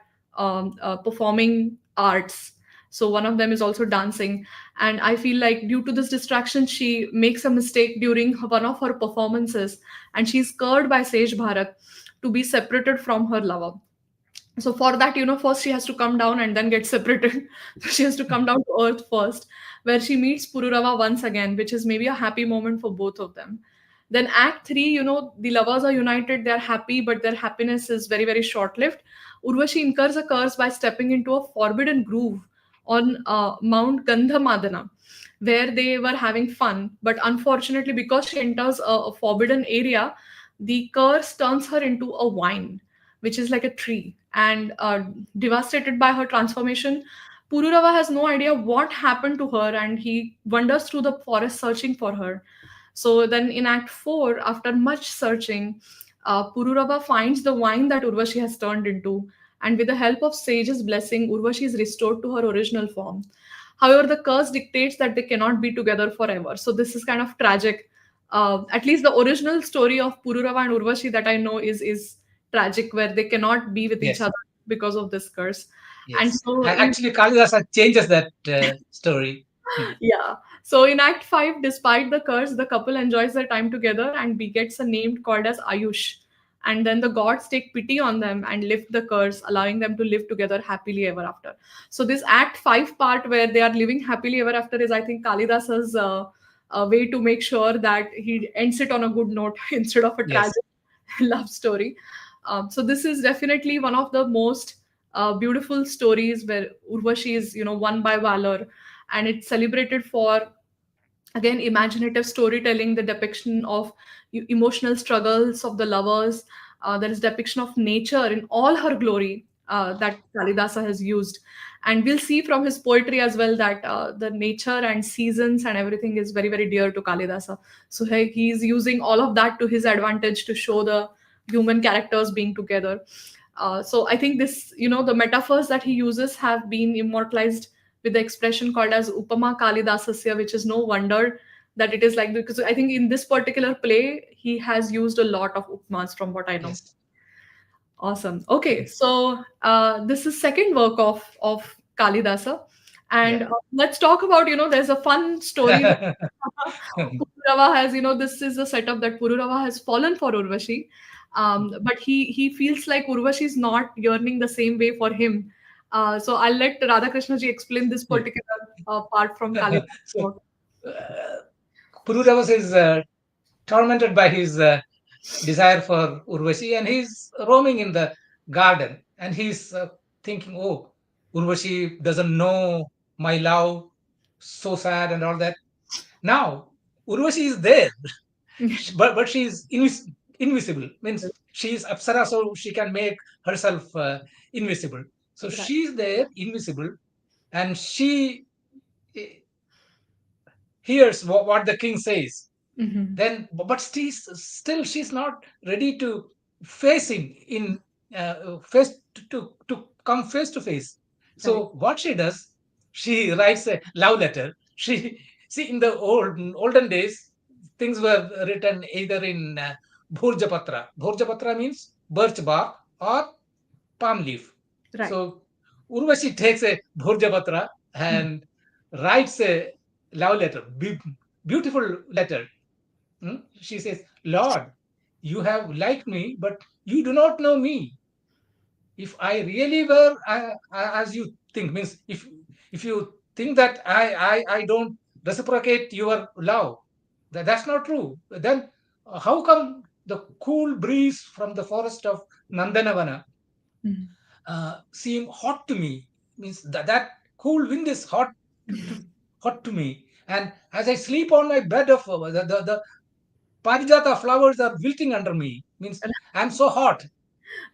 performing arts. So, one of them is also dancing, and I feel like due to this distraction she makes a mistake during one of her performances, and she's cursed by Sage Bharat to be separated from her lover. So for that, first she has to come down and then get separated. So she has to come down to earth first, where she meets Pururava once again, which is maybe a happy moment for both of them. Then act 3, the lovers are united, they're happy, but their happiness is very very short lived. Urvashi incurs a curse by stepping into a forbidden groove on Mount Gandhamadana, where they were having fun, but unfortunately, because she enters a forbidden area, the curse turns her into a vine, which is like a tree. And devastated by her transformation, Pururava has no idea what happened to her, and he wanders through the forest searching for her. So then in Act 4, after much searching, Pururava finds the vine that Urvashi has turned into, and with the help of Sage's blessing, Urvashi is restored to her original form. However, the curse dictates that they cannot be together forever. So this is kind of tragic. At least the original story of Pururava and Urvashi that I know is tragic, where they cannot be with each Yes. other because of this curse. And Yes. so in Actually, Kalidasa changes that story. Hmm. yeah. So in Act 5, despite the curse, the couple enjoys their time together and begets a name called as Ayush. And then the gods take pity on them and lift the curse, allowing them to live together happily ever after. So this Act 5 part where they are living happily ever after is, I think, Kalidasa's way to make sure that he ends it on a good note instead of a Yes. tragic love story. So this is definitely one of the most beautiful stories where Urvashi is, won by valor, and it's celebrated for again imaginative storytelling, the depiction of emotional struggles of the lovers. There is depiction of nature in all her glory that Kalidasa has used, and we'll see from his poetry as well that the nature and seasons and everything is very very dear to Kalidasa. So he's using all of that to his advantage to show the human characters being together. So I think this, the metaphors that he uses have been immortalized with the expression called as Upama Kalidasasya, which is no wonder that it is like, because I think in this particular play he has used a lot of upmas from what I know. Yes. Awesome. Okay, so this is second work of Kalidasa, And Yeah. let's talk about, there's a fun story where Pururava has, this is the setup that Pururava has fallen for Urvashi. But he feels like Urvashi is not yearning the same way for him. So I'll let Radhakrishna ji explain this Yeah. particular part from Kalidasa's So work. uh, Pururavas is tormented by his desire for Urvashi, and he's roaming in the garden, and he's thinking, "Oh, Urvashi doesn't know my love, so sad, and all that." Now, Urvashi is there, but she is invisible. Means she is Apsara, so she can make herself invisible. So Right. she is there, invisible, and she hears what the king says. Hmm. Then, but still she's not ready to face him in face to come face to face. Right. So what she does, she writes a love letter. She see in the olden days, things were written either in bhurjapatra. Bhurjapatra means birch bark or palm leaf. Right. So Urvashi takes a bhurjapatra Mhm. and writes a love letter, beautiful letter. She says, Lord, you have liked me, but you do not know me. If I really were as you think, means if you think that I don't reciprocate your love, that's not true. Then how come the cool breeze from the forest of Nandanavana Mhm. seem hot to me? Means that cool wind is hot to me. And as I sleep on my bed of the Parijata flowers are wilting under me. Means I'm so hot,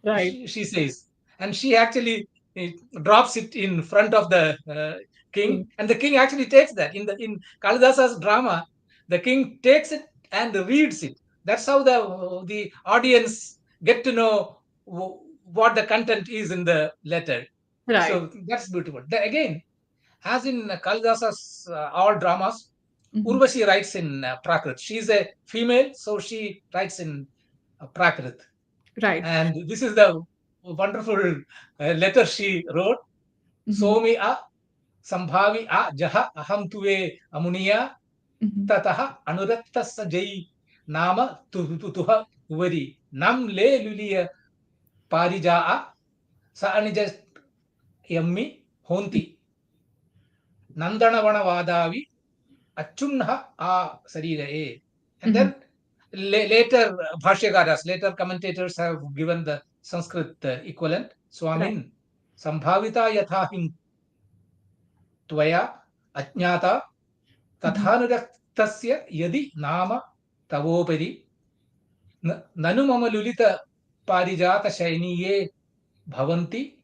Right. she says. And she actually eh, drops it in front of the king. Mm. And the king actually takes that. In Kalidasa's drama, the king takes it and reads it. That's how the audience get to know what the content is in the letter. Right. So that's beautiful. Again, as in Kalidasa's all dramas, Mhm. Urvashi writes in Prakrit. She's a female, so she writes in Prakrit. Right. And this is the wonderful letter she wrote. Mhm. Somi a sambhavi a jaha aham tuve amuniya Mhm. tataha anurattasya jai nama tuha uvari nam le luliya parija a sa anija yammi honti nandanavana Achunha a sarirae. And Mhm. then later bhashyakaras, later commentators have given the Sanskrit equivalent. Right. Swamin sambhavita yathahim tvaya ajnata Mhm. tathanuraktasya yadi nama tavopari nanu mama lulita parijata shainiye bhavanti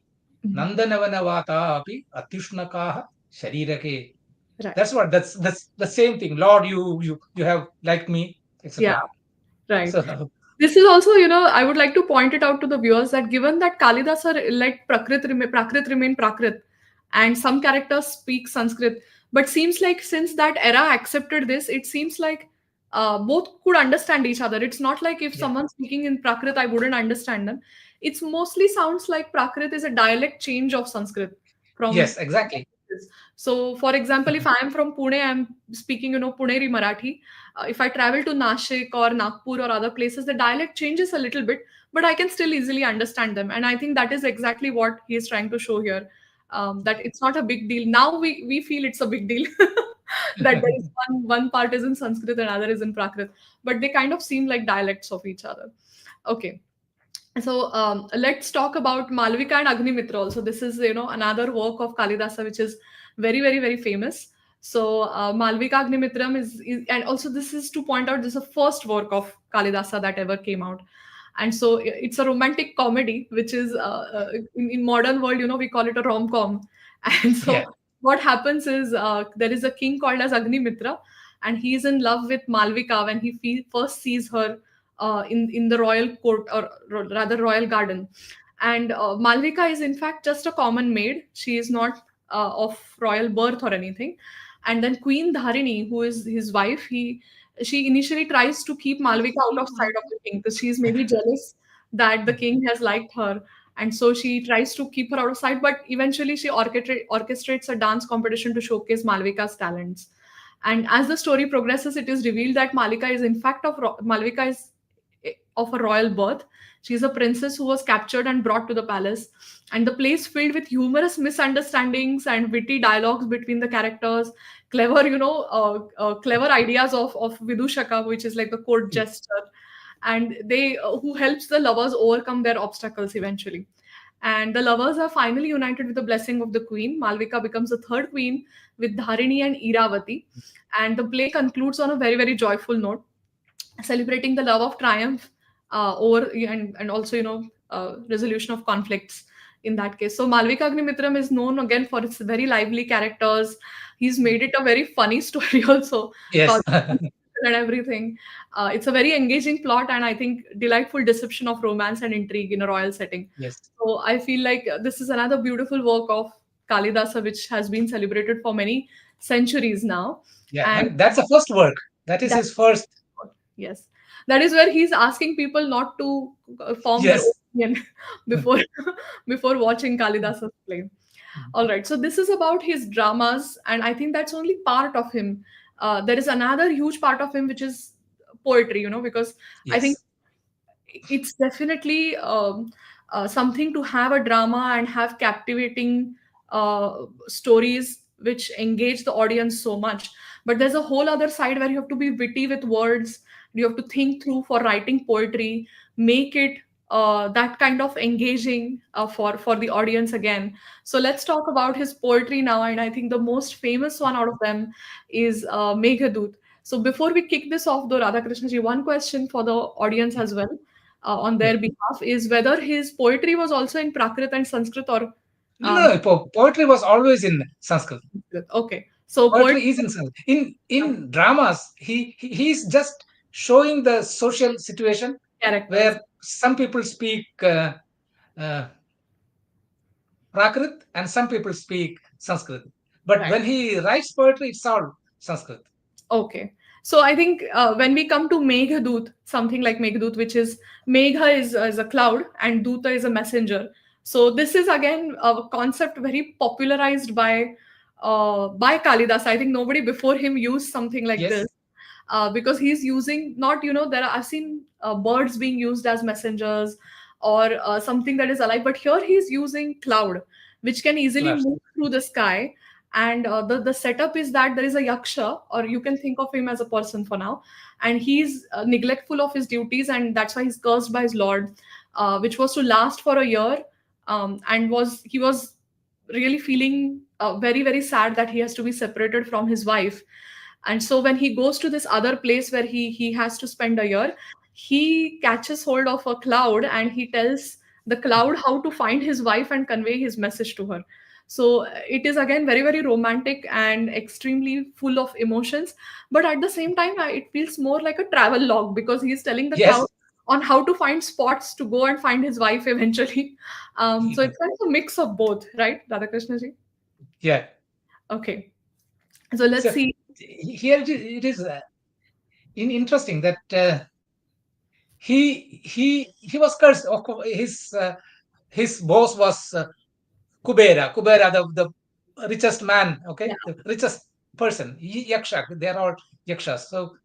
Mhm. nandanavana api atyushnakaha sharirake. Right. That's the same thing. Lord, you have liked me, Yeah. etc. Right. So This is also, I would like to point it out to the viewers that given that Kalidasa let Prakrit remain Prakrit, and some characters speak Sanskrit, but seems like since that era accepted this, it seems like both could understand each other. It's not like if yeah, someone's speaking in Prakrit, I wouldn't understand them. It's mostly sounds like Prakrit is a dialect change of Sanskrit from. yes, exactly. So, for example, if I am from Pune, I'm speaking, Puneri Marathi. If I travel to Nashik or Nagpur or other places, the dialect changes a little bit, but I can still easily understand them. And I think that is exactly what he is trying to show here. That it's not a big deal. Now we feel it's a big deal that there is one part is in Sanskrit and other is in Prakrit, but they kind of seem like dialects of each other. Okay. So let's talk about Malvika and Agnimitra also. This is another work of Kalidasa which is very very very famous. So Malvika Agnimitram is, and also this is to point out this is the first work of Kalidasa that ever came out. And so it's a romantic comedy which is in modern world we call it a rom-com. And Yeah. so what happens is there is a king called as Agnimitra, and he is in love with Malvika when he first sees her in the royal court, or rather royal garden. And Malvika is in fact just a common maid. She is not of royal birth or anything. And then Queen Dharini, who is his wife, she initially tries to keep Malvika out of sight of the king because she is maybe jealous that the king has liked her. and so she tries to keep her out of sight. But eventually, she orchestrates a dance competition to showcase Malvika's talents. And as the story progresses, it is revealed that Malvika is of a royal birth. She is a princess who was captured and brought to the palace. And the play is filled with humorous misunderstandings and witty dialogues between the characters, clever, clever ideas of Vidushaka, which is like the court Yeah. gesture, and they who helps the lovers overcome their obstacles eventually. And the lovers are finally united with the blessing of the queen. Malvika becomes the third queen with Dharini and Iravati. And the play concludes on a very, very joyful note, celebrating the love of triumph over and also resolution of conflicts in that case. So Malvika Agnimitram is known again for its very lively characters. He's made it a very funny story also, Yes. and everything. It's a very engaging plot, and I think delightful deception of romance and intrigue in a royal setting. Yes. So I feel like this is another beautiful work of Kalidasa, which has been celebrated for many centuries now. Yeah. And And that's the first work. That is that, his first. yes, that is where he's asking people not to form their Yes. opinion before before watching Kalidasa's play. All right, so this is about his dramas, and I think that's only part of him. There is another huge part of him which is poetry, because I think Yes. it's definitely something to have a drama and have captivating stories which engage the audience so much. But there's a whole other side where you have to be witty with words. You have to think through for writing poetry, make it that kind of engaging for the audience again. So let's talk about his poetry now, and I think the most famous one out of them is Meghaduta. So before we kick this off, though, Radhakrishna ji, one question for the audience as well, on Yeah. their behalf, is whether his poetry was also in Prakrit and Sanskrit or No, um, no, poetry was always in Sanskrit. Sanskrit. Okay, so poetry Poetry is in Sanskrit. In dramas, he's just showing the social situation characters, where some people speak uh, Prakrit and some people speak Sanskrit. But right? when he writes poetry, it's all Sanskrit. Okay. So I think when we come to Meghadoot, something like Meghadoot, which is Megha is a cloud and Duta is a messenger. So this is again a concept very popularized by Kalidas. I think nobody before him used something like this, Yes, because he's using not there are, I've seen birds being used as messengers or something that is alive, but here he's using cloud, which can easily class. move through the sky. And the setup is that there is a yaksha, or you can think of him as a person for now, and he's neglectful of his duties, and that's why he's cursed by his lord, which was to last for a year. And was he was really feeling very, very sad that he has to be separated from his wife. And so when he goes to this other place where he has to spend a year, he catches hold of a cloud and he tells the cloud how to find his wife and convey his message to her. So it is again very, very romantic and extremely full of emotions, but at the same time it feels more like a travel log, because he's telling the cloud Yes. on how to find spots to go and find his wife eventually. So it's kind of a mix of both, right, Radhakrishna ji? Yeah. Okay, so let's So see. here it is interesting that he was cursed. Of course, his boss was Kubera, the richest man, Yeah, okay, the richest person, Yaksha. They are all Yakshas. So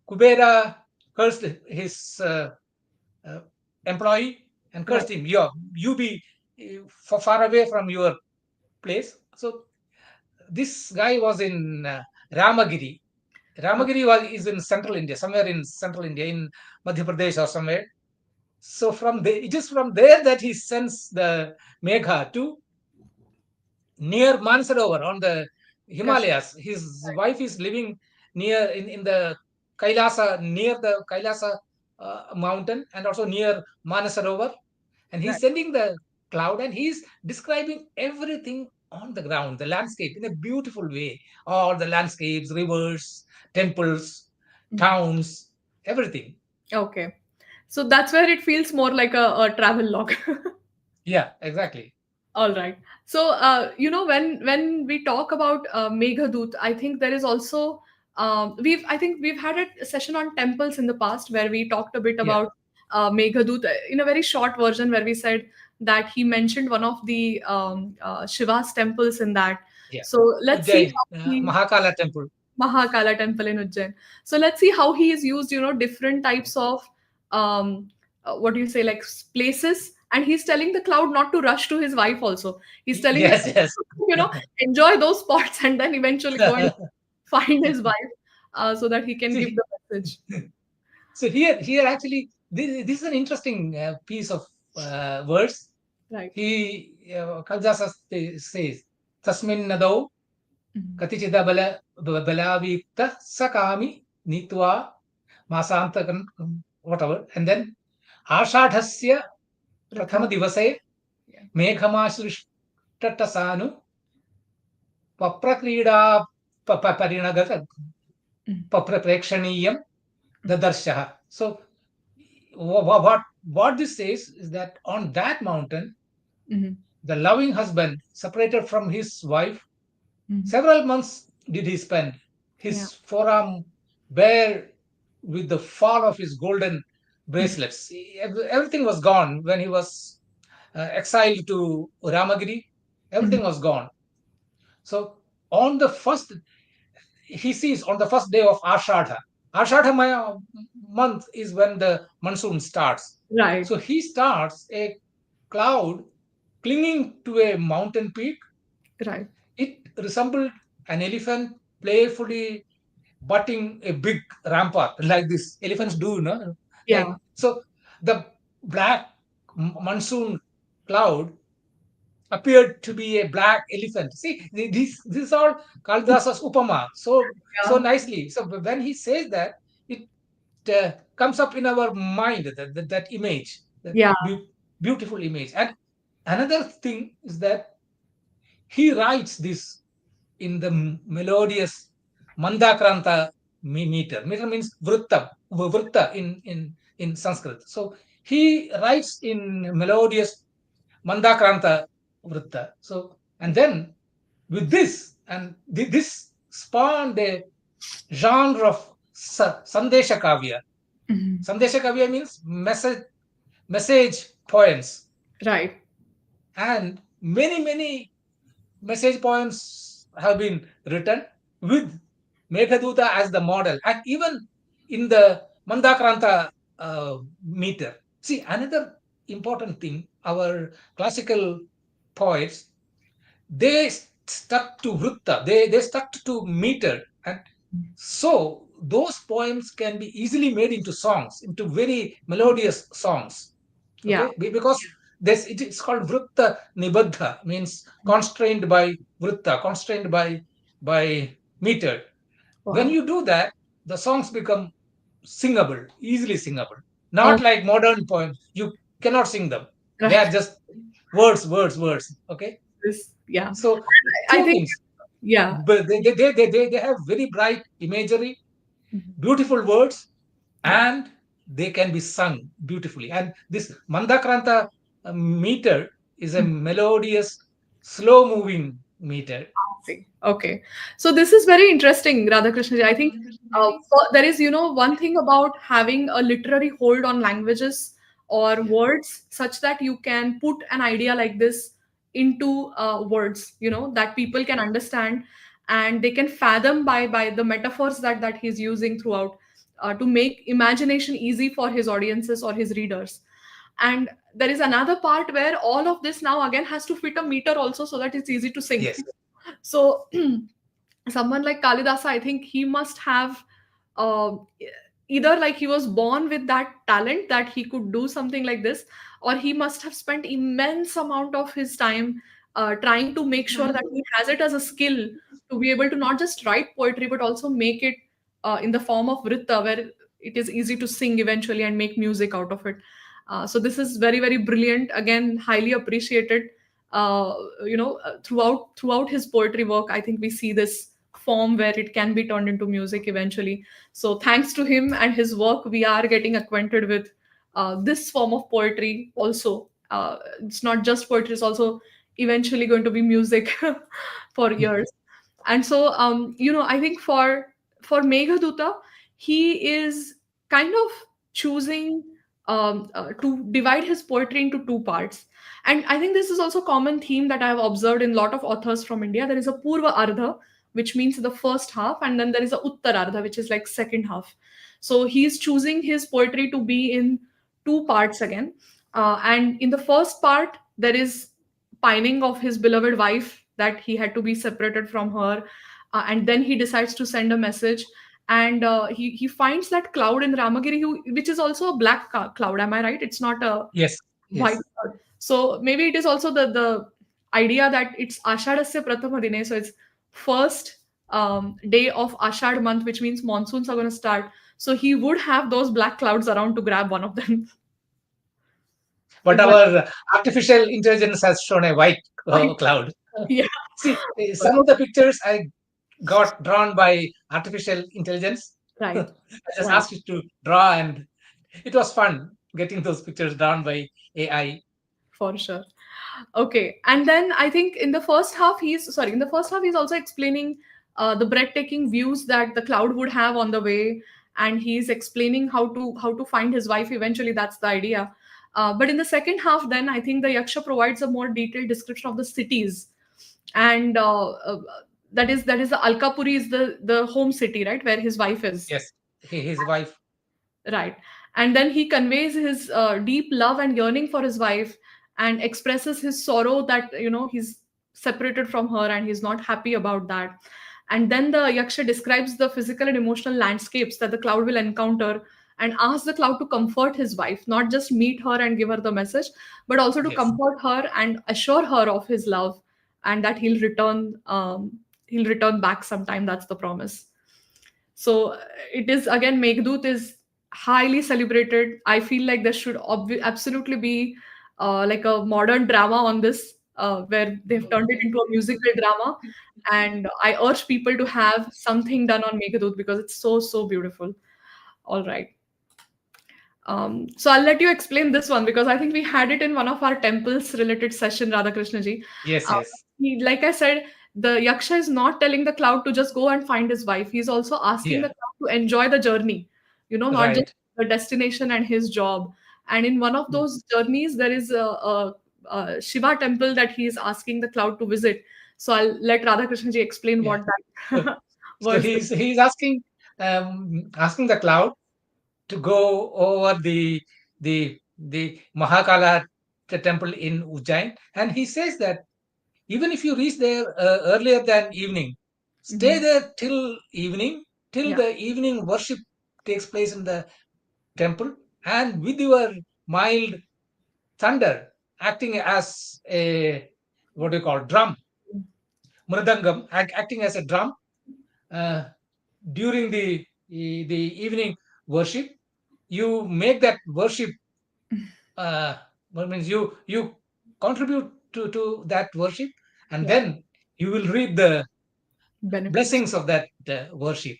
Kubera cursed his uh, employee and right. cursed him. You be far away from your place. So this guy was in Ramagiri. Okay. Ramagiri is in central India, somewhere in central India, in Madhya Pradesh or somewhere. So it is from there that he sends the Megha to near Mansarovar on the Correct. Himalayas. His wife is living near in the Kailasa, near the Kailasa mountain, and also near Manasarovar. And he's Right. sending the cloud, and he's describing everything on the ground, the landscape in a beautiful way. All the landscapes, rivers, temples, Mhm. towns, everything. Okay. So that's where it feels more like a travel log. Yeah, exactly. All right. So when we talk about Meghadoot, I think there is also I think we've had a session on temples in the past where we talked a bit Yeah, about Meghaduta in a very short version, where we said that he mentioned one of the Shiva's temples in that. Yeah. So let's see Ujjain, how he Mahakala temple. Mahakala temple in Ujjain. So let's see how he is used, different types of what do you say, like places. And he's telling the cloud not to rush to his wife also. He's telling the Yes, cloud yes. to, enjoy those spots and then eventually go and find his wife so that he can give See, the message. so here actually, this is an interesting piece of words. Right. He Kalidasa says, "Tasmin nadau Mhm. katichida balavikta sakami nitva masantakam whatever," and then Ashadhasya Pratham. prathama divase Yeah. मेघमाश्लिष्टटसानु पप्रक्रीडा परिणगत Mhm. प्रेक्षणीयं Mhm. ददर्शः. So what this says is that on that mountain, Mhm. the loving husband, separated from his wife, Mhm. several months did he spend, Yeah. his forearm bare with the fall of his golden Mhm. bracelets. Everything was gone when he was exiled to Ramagiri. Mhm. Everything was gone. So on the first, he sees on the first day of Ashadha. Ashadha month is when the monsoon starts. Right. So he starts a cloud clinging to a mountain peak. Right. It resembled an elephant playfully butting a big rampart like this. Elephants do, no? Yeah. Like so, the black monsoon cloud appeared to be a black elephant. See, this is all Kalidasa's upama so Yeah. nicely. So when he says that, it comes up in our mind, that image, that Yeah. beautiful image. And another thing is that he writes this in the melodious Mandakranta meter. Meter means vrutta in Sanskrit. So he writes in melodious Mandakranta Vritta. So, and then with this, and this spawned a genre of Sandesha Kavya. Mhm. Sandesha Kavya means message poems. Right. And many message poems have been written with Meghaduta as the model. And even in the Mandakranta meter. See, another important thing, our classical poets, they stuck to vrutta, they stuck to meter, and so those poems can be easily made into songs, into very melodious songs. Yeah. Okay, because this it's called vrutta nibaddha, means constrained by vrutta, constrained by meter. When Wow. you do that, the songs become singable, easily singable, not Oh, like modern poems. You cannot sing them, they right. are just words. Okay, Yeah. so I two think, things, yeah. but they have very bright imagery, Mhm. beautiful words, Yeah. and they can be sung beautifully. And this Mandakranta meter is a Mhm. melodious, slow moving meter. See. Okay. So this is very interesting, Radhakrishna ji. I think there is, one thing about having a literary hold on languages or Yeah. words such that you can put an idea like this into words, that people can understand and they can fathom by the metaphors that he's using throughout to make imagination easy for his audiences or his readers. And there is another part where all of this now again has to fit a meter also so that it's easy to sing. Yes. So someone like Kalidasa, I think he must have uh, either like he was born with that talent that he could do something like this, or he must have spent immense amount of his time trying to make sure that he has it as a skill to be able to not just write poetry but also make it in the form of vritta, where it is easy to sing eventually and make music out of it. So this is very very brilliant. Again, highly appreciated. Throughout his poetry work, I think we see this form where it can be turned into music eventually. So thanks to him and his work, we are getting acquainted with this form of poetry also. It's not just poetry; it's also eventually going to be music for years. And so, I think for Meghaduta, he is kind of choosing. to divide his poetry into two parts. And I think this is also a common theme that I have observed in a lot of authors from India. There is a Purva Ardha, which means the first half, and then there is a Uttar Ardha, which is like second half. So he's choosing his poetry to be in two parts again. And in the first part, there is pining of his beloved wife, that he had to be separated from her. And then he decides to send a message, and he finds that cloud in Ramagiri, which is also a black cloud. Am I right? It's not a Yes, white yes. cloud. So maybe it is also the idea that it's Ashadasya Prathama Dine, so it's first day of Ashad month, which means monsoons are going to start. So he would have those black clouds around to grab one of them. But Is what our artificial intelligence has shown a white I cloud. yeah, See, some of the pictures I got drawn by artificial intelligence. I right, just right. asked it to draw, and it was fun getting those pictures drawn by AI. For sure. Okay, and then I think in the first half he's also explaining the breathtaking views that the cloud would have on the way, and he's explaining how to find his wife eventually. That's the idea. But in the second half, then I think the Yaksha provides a more detailed description of the cities, and that is the Alkapuri is the home city, right, where his wife is. Yes, his wife. Right. And then he conveys his deep love and yearning for his wife, and expresses his sorrow that, he's separated from her and he's not happy about that. And then the Yaksha describes the physical and emotional landscapes that the cloud will encounter, and asks the cloud to comfort his wife, not just meet her and give her the message, but also to Yes, comfort her and assure her of his love, and that he'll return back sometime. That's the promise. So it is again, Meghdut is highly celebrated. I feel like there should absolutely be like a modern drama on this, where they've turned it into a musical drama. And I urge people to have something done on Meghdut because it's so, so beautiful. All right. So I'll let you explain this one because I think we had it in one of our temples related session, Radhakrishna ji. yes, Uh, yes, like I said, the Yaksha is not telling the cloud to just go and find his wife. He's also asking yeah, the cloud to enjoy the journey, not just right, the destination and his job. And in one of those journeys, there is a Shiva temple that he is asking the cloud to visit. So I'll let Radhakrishna ji explain yeah. what So, that so verse he's asking the cloud to go over the Mahakala temple in Ujjain, and he says that even if you reach there earlier than evening, is. stay there till evening, till Yeah. the evening worship takes place in the temple, and with your mild thunder acting as a, what do you call, drum, mridangam, acting as a drum uh, during the evening worship. You make that worship, what means you contribute to that worship, and Yeah. then you will reap the Benefits. blessings of that worship.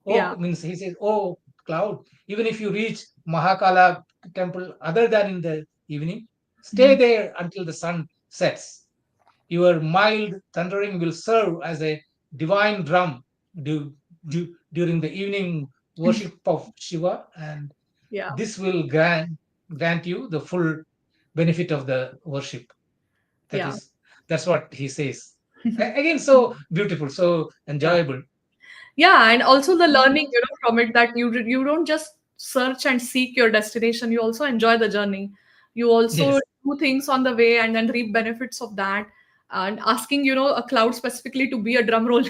Yeah. Oh, means he says, oh, cloud, even if you reach Mahakala temple other than in the evening, stay Mhm. there until the sun sets. Your mild thundering will serve as a divine drum during the evening worship of Shiva, and Yeah. this will grant you the full benefit of the worship. That Yeah. is, that's what he says. Again, so beautiful, so Yeah. enjoyable. Yeah, and also the learning, from it, that you don't just search and seek your destination, you also enjoy the journey. You also Yes. do things on the way and then reap benefits of that. And asking, a cloud specifically to be a drum roll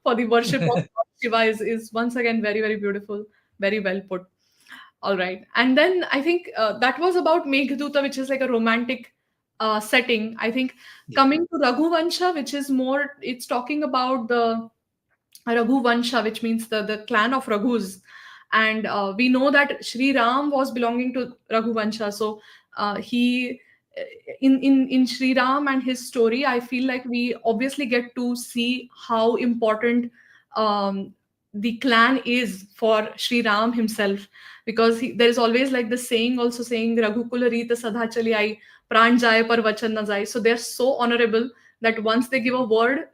for the worship of Lord Shiva is once again very, very beautiful, very well put. All right. And then I think that was about Meghaduta, which is like a romantic setting. I think Yeah. coming to Raghuvansha, which is more, it's talking about the Raghuvansha, which means the clan of Raghus. And we know that Sri Ram was belonging to Raghuvansha. So he, in Sri Ram and his story, I feel like we obviously get to see how important um, the clan is for Sri Ram himself. Because there is always like the saying, also saying, Raghukula Rita Sadha Chali Ai, Pran Jaye Par Vachan Na Jaye. So they're so honorable that once they give a word,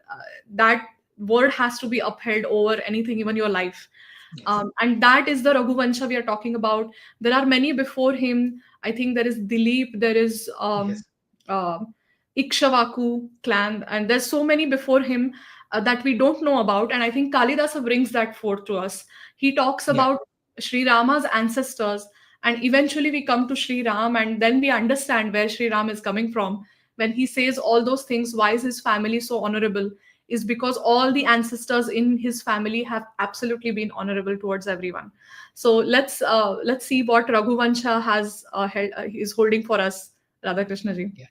that word has to be upheld over anything, even your life. Yes. And that is the Raghuvansha we are talking about. There are many before him. I think there is Dilip, there is Yes. uh, Ikshavaku clan, and there's so many before him that we don't know about. And I think Kalidasa brings that forth to us. He talks Yeah. about Sri Rama's ancestors, and eventually we come to Sri Ram, and then we understand where Sri Ram is coming from. When he says all those things, why is his family so honorable? Is because all the ancestors in his family have absolutely been honorable towards everyone. So let's see what Raghuvansha has is holding for us, Radhakrishna ji. Yeah.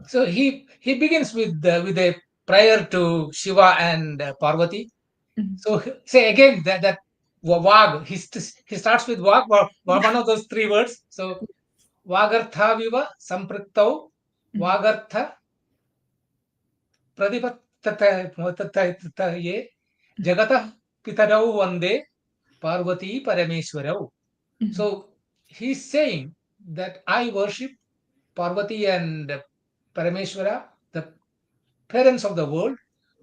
So he begins with a prayer to Shiva and Parvati. Mhm. So say again that Vag. He starts with Vag, one of those three words. So Vagartha viva sampraktau Mhm. Vagartha Pradipatataye Jagatah Pitarau Vande Parvati Parameshwarau. Mhm. So he's saying that I worship Parvati and Parameshwara, the parents of the world,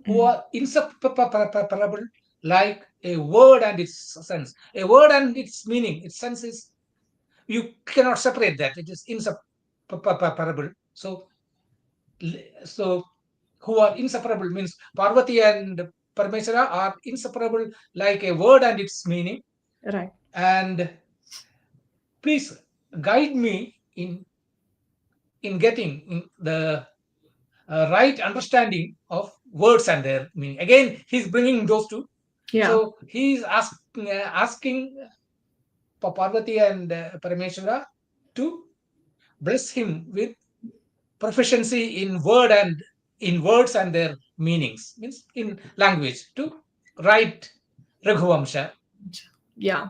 who Mhm. are inseparable like a word and its sense. A word and its meaning, its sense is, you cannot separate that. It is inseparable. So who are inseparable means Parvati and Parmeshwara are inseparable like a word and its meaning. Right. And please guide me in getting the right understanding of words and their meaning. Again, he's bringing those two. Yeah. So he's asking Parvati and Parameshwara to bless him with proficiency in words and their meanings, means in language, to write Raghuvamsha. Yeah.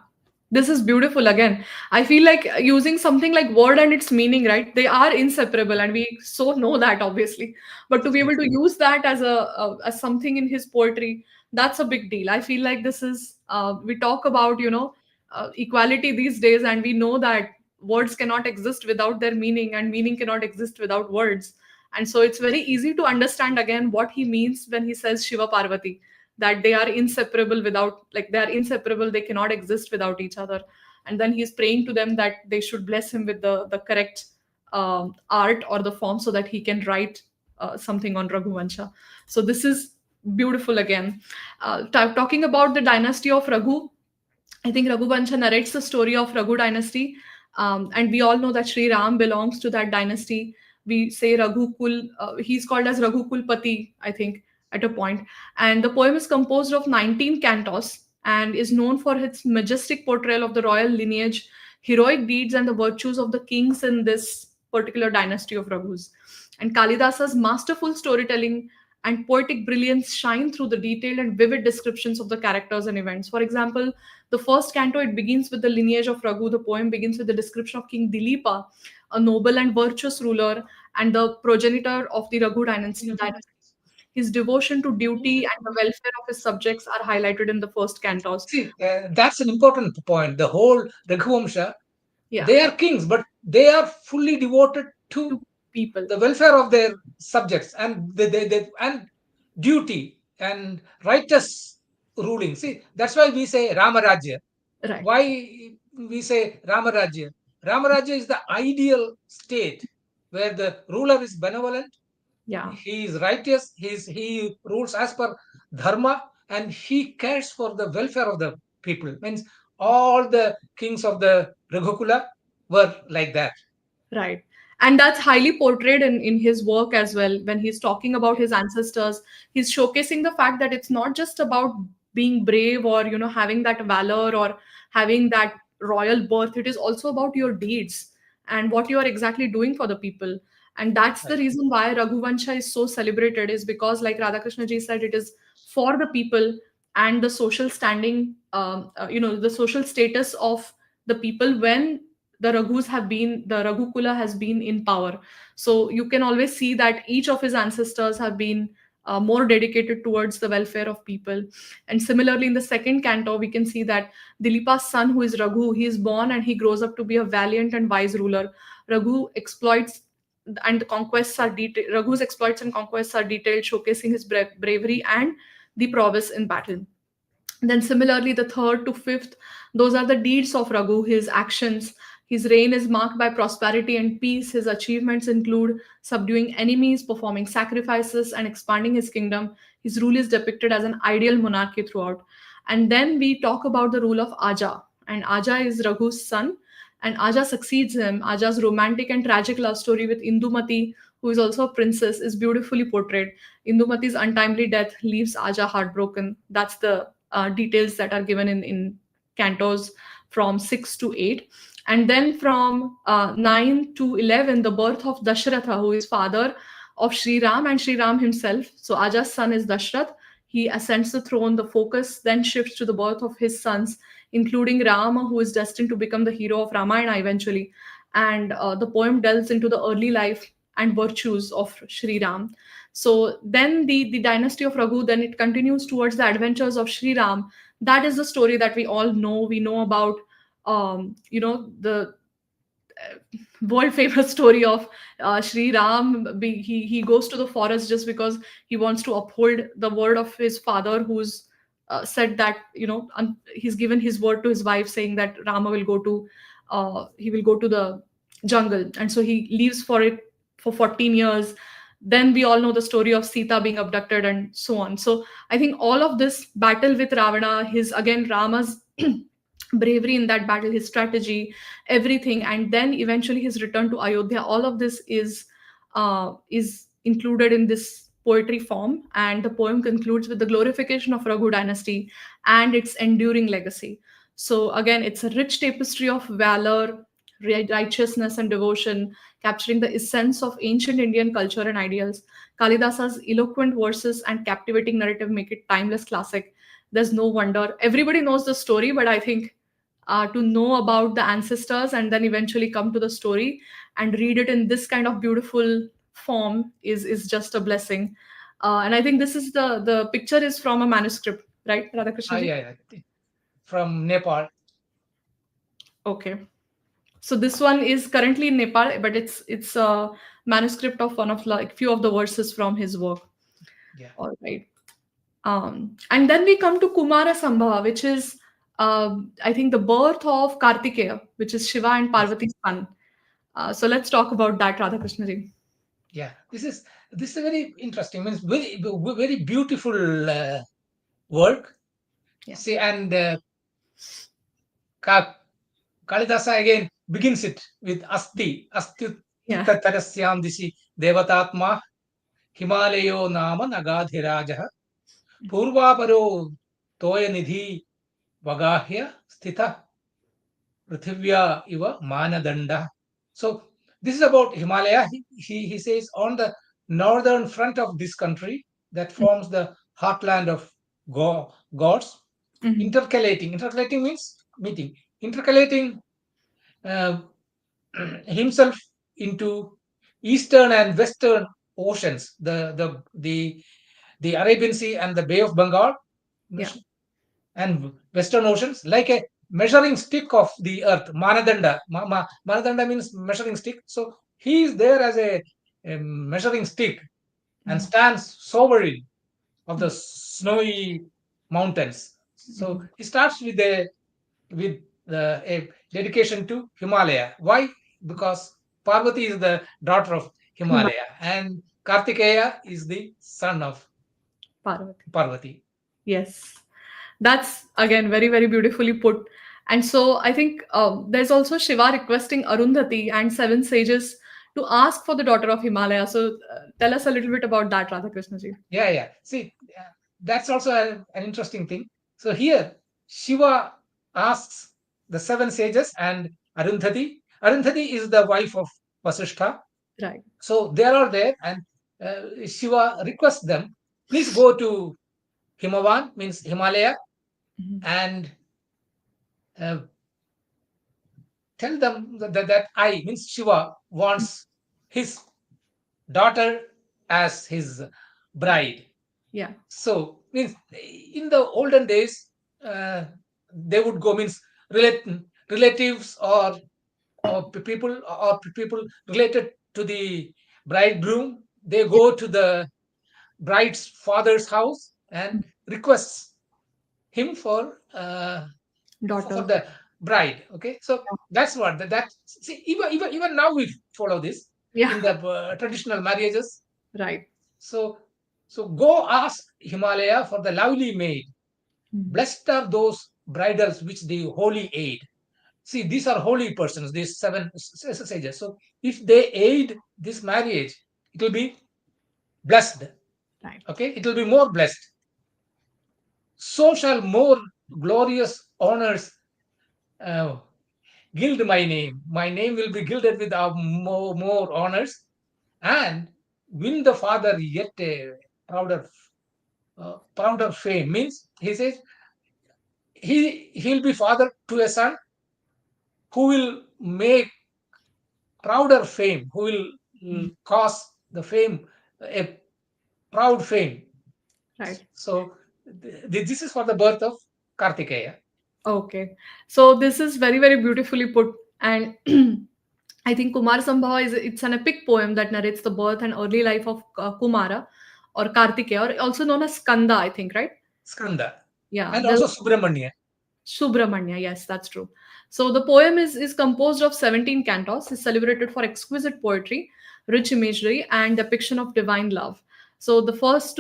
This is beautiful again. I feel like using something like word and its meaning, right? They are inseparable, and we so know that obviously. But to be able Yes. to use that as as something in his poetry, that's a big deal. I feel like this is we talk about equality these days, and we know that words cannot exist without their meaning, and meaning cannot exist without words. And so it's very easy to understand again what he means when he says Shiva Parvati, that they are inseparable without, like, they are inseparable, they cannot exist without each other. And then he's praying to them that they should bless him with the correct art or the form so that he can write something on Raghuvansha. So this is beautiful again. Talking about the dynasty of Raghu, I think Raghuvansha narrates the story of Raghu dynasty, and we all know that Sri Ram belongs to that dynasty. We say Raghukul, he's called as Raghukulpati, I think, at a point. And the poem is composed of 19 cantos and is known for its majestic portrayal of the royal lineage, heroic deeds, and the virtues of the kings in this particular dynasty of Raghus. And Kalidasa's masterful storytelling and poetic brilliance shine through the detailed and vivid descriptions of the characters and events. For example, the first canto, it begins with the lineage of Raghu. The poem begins with the description of King Dilipa, a noble and virtuous ruler and the progenitor of the Raghu dynasty. His devotion to duty and the welfare of his subjects are highlighted in the first cantos. See, that's an important point. The whole Raghuvamsha, Yeah, they are kings, but they are fully devoted to to people. the welfare of their subjects and and duty and righteous ruling. See, that's why we say Ramarajya. Right. Why we say Ramarajya? Ramarajya is the ideal state where the ruler is benevolent, Yeah. he is righteous, he rules as per dharma, and he cares for the welfare of the people. Means all the kings of the Raghukula were like that. Right. And that's highly portrayed in his work as well. When he's talking about his Yes. ancestors, he's showcasing the fact that it's not just about being brave or, having that valor or having that royal birth. It is also about your deeds and what you are exactly doing for the people. And that's the Right. reason why Raghuvansha is so celebrated, is because, like Radhakrishna ji said, it is for the people and the social standing, the social status of the people when the Raghukula has been in power. So you can always see that each of his ancestors have been more dedicated towards the welfare of people. And similarly, in the second canto, we can see that Dilipa's son, who is Raghu, he is born and he grows up to be a valiant and wise ruler. Raghu exploits and the conquests are detailed. Raghu's exploits and conquests are detailed, showcasing his bravery and the prowess in battle. Then similarly, the third to fifth, those are the deeds of Raghu, his actions. His reign is marked by prosperity and peace. His achievements include subduing enemies, performing sacrifices, and expanding his kingdom. His rule is depicted as an ideal monarchy throughout. And then we talk about the rule of Aja. And Aja is Raghu's son, and Aja succeeds him. Aja's romantic and tragic love story with Indumati, who is also a princess, is beautifully portrayed. Indumati's untimely death leaves Aja heartbroken. That's the details that are given in cantos from 6 to 8. And then from 9 to 11, the birth of Dashratha, who is father of Sri Ram and Sri Ram himself. So Aja's son is Dashrath. He ascends the throne. The focus then shifts to the birth of his sons, including Rama, who is destined to become the hero of Ramayana eventually. And the poem delves into the early life and virtues of Sri Ram. So then the dynasty of Raghu, then it continues towards the adventures of Sri Ram. That is the story that we all know. We know about the world famous story of Sri Ram. He goes to the forest just because he wants to uphold the word of his father, who's said that he's given his word to his wife, saying that Rama will go to he will go to the jungle, and so he leaves for it for 14 years. Then we all know the story of Sita being abducted and so on. So I think all of this battle with Ravana, his again Rama's bravery in that battle, his strategy, everything, and then eventually his return to Ayodhya. All of this is included in this poetry form, and the poem concludes with the glorification of Raghu dynasty and its enduring legacy. So again, it's a rich tapestry of valor, righteousness, and devotion, capturing the essence of ancient Indian culture and ideals. Kalidasa's eloquent verses and captivating narrative make it timeless classic. There's no wonder everybody knows the story, but I think to know about the ancestors and then eventually come to the story and read it in this kind of beautiful form is just a blessing. And I think this is the picture is from a manuscript, right, Radhakrishna ji? Yeah, yeah. From Nepal. Okay. So this one is currently in Nepal, but it's a manuscript of one of like few of the verses from his work. Yeah. All right. And then we come to Kumara Sambhava, which is, I think, the birth of Kartikeya, which is Shiva and Yes. Parvati's son. So let's talk about that, Radhakrishna ji. Yeah. This is a very interesting, means very beautiful work. Yeah. See, and Ka- Kalidasa again begins it with Asti Yeah. Tarasyam Disi Devatatma Himalayo Nama Nagadhirajaha Purvaparo Toya Nidhi Vagahya Sthita Prithivya Iva Manadanda. So this is about Himalaya. He says on the northern front of this country that forms the heartland of gods, Mhm. intercalating means meeting, intercalating uh, himself into eastern and western oceans, the Arabian Sea and the Bay of Bengal, Yeah. and western oceans, like a measuring stick of the earth. Manadanda. Manadanda means measuring stick. So he is there as a measuring stick and Mhm. stands sovereign of the snowy mountains. So Mhm. he starts with a dedication to Himalaya. Why? Because Parvati is the daughter of Hima- Himalaya and Kartikeya is the son of Parvati. Parvati. Yes. That's again very, very beautifully put. And so I think there's also Shiva requesting Arundhati and seven sages to ask for the daughter of Himalaya. So tell us a little bit about that, Radhakrishna ji. Yeah, yeah. See, that's also an interesting thing. So here, Shiva asks the seven sages and Arundhati. Arundhati is the wife of Vasishtha. Right. So they are all there, and Shiva requests them, please go to Himavan, means Himalaya, Mhm. and uh, tell them that I, means Shiva, wants his daughter as his bride. Yeah. So means in the olden days, they would go, means relatives or people related to the bridegroom. They Yeah. go to the bride's father's house and requests him for Daughter. the bride. Okay, so that's what that. See, even now we follow this Yeah. in the traditional marriages. Right. So go ask Himalaya for the lovely maid. Mm. Blessed are those bridals which the holy aid. See, these are holy persons, these seven sages. So if they aid this marriage, it will be blessed. Right. Okay, it will be more blessed. So shall more glorious honors uh, gild my name. My name will be gilded with more honors, and win the father yet a prouder prouder fame. Means he says he'll be father to a son who will make prouder fame, who will Mm. cause the fame a proud fame. Right. So this is for the birth of Kartikeya. Okay. So this is very, very beautifully put. And I think Kumar Sambhava is it's an epic poem that narrates the birth and early life of Kumara or Kartikeya, or also known as Skanda, I think, right? Skanda, Yeah. and The also Subramanya. Subramanya, yes, that's true. So the poem is composed of 17 cantos, is celebrated for exquisite poetry, rich imagery, and depiction of divine love. So the first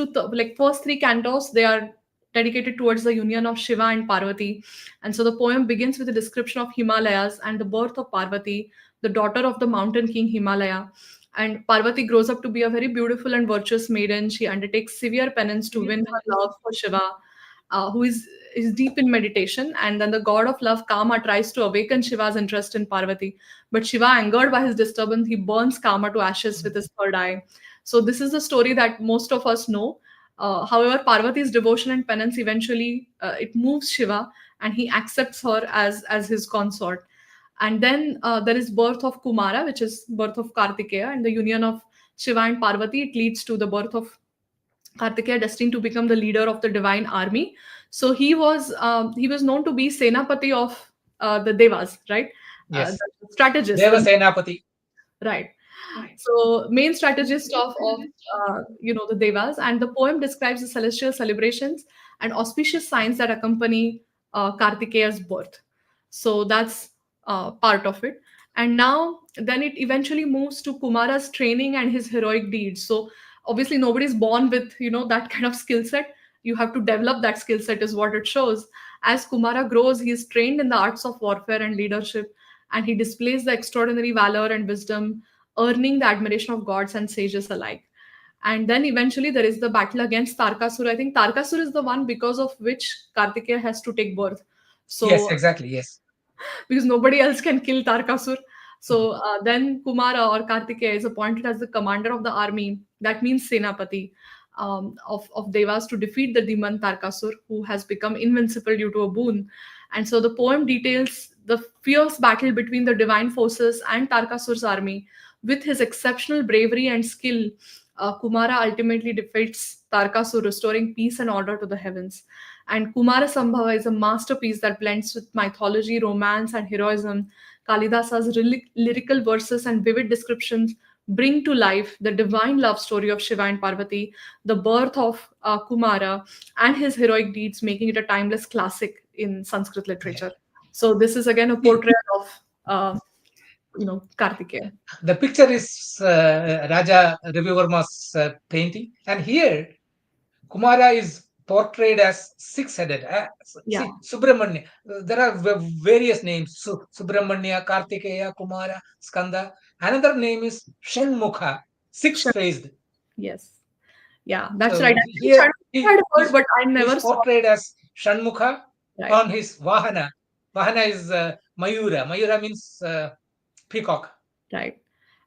first three cantos, they are dedicated towards the union of Shiva and Parvati. And so the poem begins with a description of Himalayas and the birth of Parvati, the daughter of the mountain king Himalaya. And Parvati grows up to be a very beautiful and virtuous maiden. She undertakes severe penance to win her love for Shiva, who is deep in meditation. And then the god of love, Kama, tries to awaken Shiva's interest in Parvati. But Shiva, angered by his disturbance, he burns Kama to ashes with his third eye. So this is the story that most of us know. However, Parvati's devotion and penance eventually it moves Shiva, and he accepts her as his consort. And then there is birth of Kumara, which is birth of Kartikeya, and the union of Shiva and Parvati. It leads to the birth of Kartikeya, destined to become the leader of the divine army. So he was known to be Senapati of the Devas, right? Yes, The strategist, Deva Senapati. right? So main strategist of the Devas, and the poem describes the celestial celebrations and auspicious signs that accompany Kartikeya's birth. So that's part of it. And now then it eventually moves to Kumara's training and his heroic deeds. So obviously nobody's born with that kind of skill set. You have to develop that skill set, is what it shows. As Kumara grows, he is trained in the arts of warfare and leadership, and he displays the extraordinary valor and wisdom, earning the admiration of gods and sages alike. And then eventually there is the battle against Tarkasur. I think Tarkasur is the one because of which Kartikeya has to take birth. Yes, So exactly. Yes. because nobody else can kill Tarkasur. So then Kumara or Kartikeya is appointed as the commander of the army. That means Senapati of Devas, to defeat the demon Tarkasur, who has become invincible due to a boon. And so the poem details the fierce battle between the divine forces and Tarkasur's army. With his exceptional bravery and skill, Kumara ultimately defeats Tarkasur, restoring peace and order to the heavens. And Kumara Sambhava is a masterpiece that blends with mythology, romance, and heroism. Kalidasa's lyrical verses and vivid descriptions bring to life the divine love story of Shiva and Parvati, the birth of Kumara, and his heroic deeds, making it a timeless classic in Sanskrit Yeah. literature. So this is again a See, portrait of Kartikeya. the picture is Raja Ravivarma's painting, and here Kumara is portrayed as six-headed. Yeah, See, Subramanya. There are various names: Subramanya, Kartikeya, Kumara, Skanda. Another name is Shanmukha, sure. six-faced. Yes, yeah, that's right. So I think here I had heard, but I he's never saw. portrayed as Shanmukha Right. on his Vahana. Vahana is Mayura. Mayura means peacock. Right.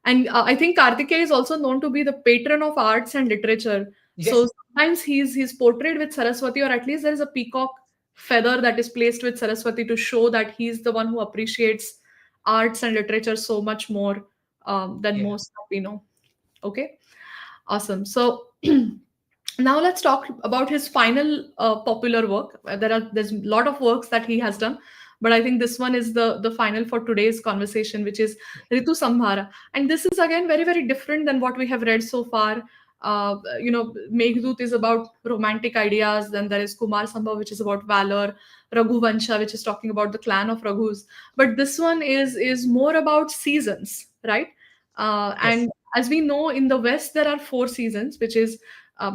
And I think Kartikeya is also known to be the patron of arts and literature. Yes, So sometimes he's portrayed with Saraswati, or at least there is a peacock feather that is placed with Saraswati to show that he's the one who appreciates arts and literature so much more than yeah, most that we know. Okay, awesome. So now let's talk about his final popular work. There's a lot of works that he has done, but I think this one is the final for today's conversation, which is Ritu Samhara. And this is again very, very different than what we have read so far. Meghaduta is about romantic ideas. Then there is Kumar Sambhav, which is about valor. Raghuvansha, which is talking about the clan of Raghus. But this one is more about seasons, right? Yes. And as we know, in the West there are four seasons, which is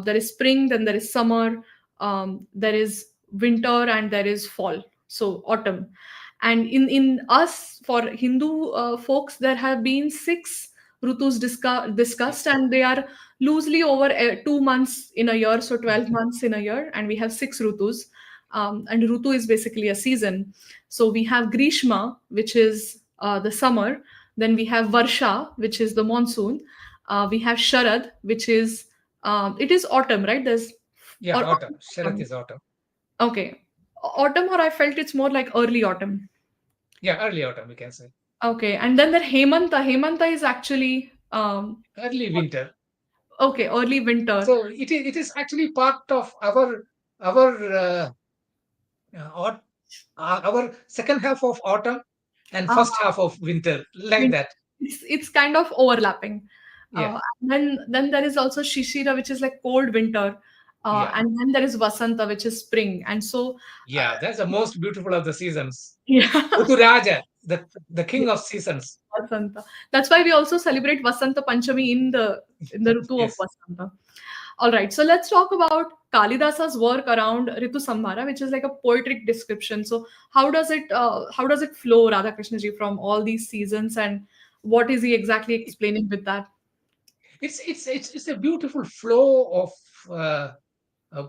there is spring, then there is summer, there is winter, and there is fall. So autumn. And in us, for Hindu folks, there have been six rutus discussed, and they are loosely over 2 months in a year, so 12 months in a year, and we have six rutus. And rutu is basically a season. So we have Grishma, which is the summer. Then we have Varsha, which is the monsoon. We have Sharad, which is it is autumn, right? There's Yeah, or autumn. Sharath autumn. is autumn. Okay, autumn, or I felt it's more like early autumn. Yeah, early autumn, we can say. Okay, and then the Hemanta. Hemanta is actually Early winter. okay, early winter. So it is actually part of our our second half of autumn and Uh, first half of winter, like win- that. it's kind of overlapping. Yeah, And then there is also Shishira, which is like cold winter, yeah, and then there is Vasanta, which is spring. And so, yeah. That's the most beautiful of the seasons. yeah, Uturaja, the king of seasons. Vasanta. That's why we also celebrate Vasanta Panchami in the Ritu of Yes. Vasanta. All right, so let's talk about Kalidasa's work around Ritu Samhara, which is like a poetic description. So how does it flow, Radhakrishna ji, from all these seasons, and what is he exactly explaining with that? It's a beautiful flow of uh, uh,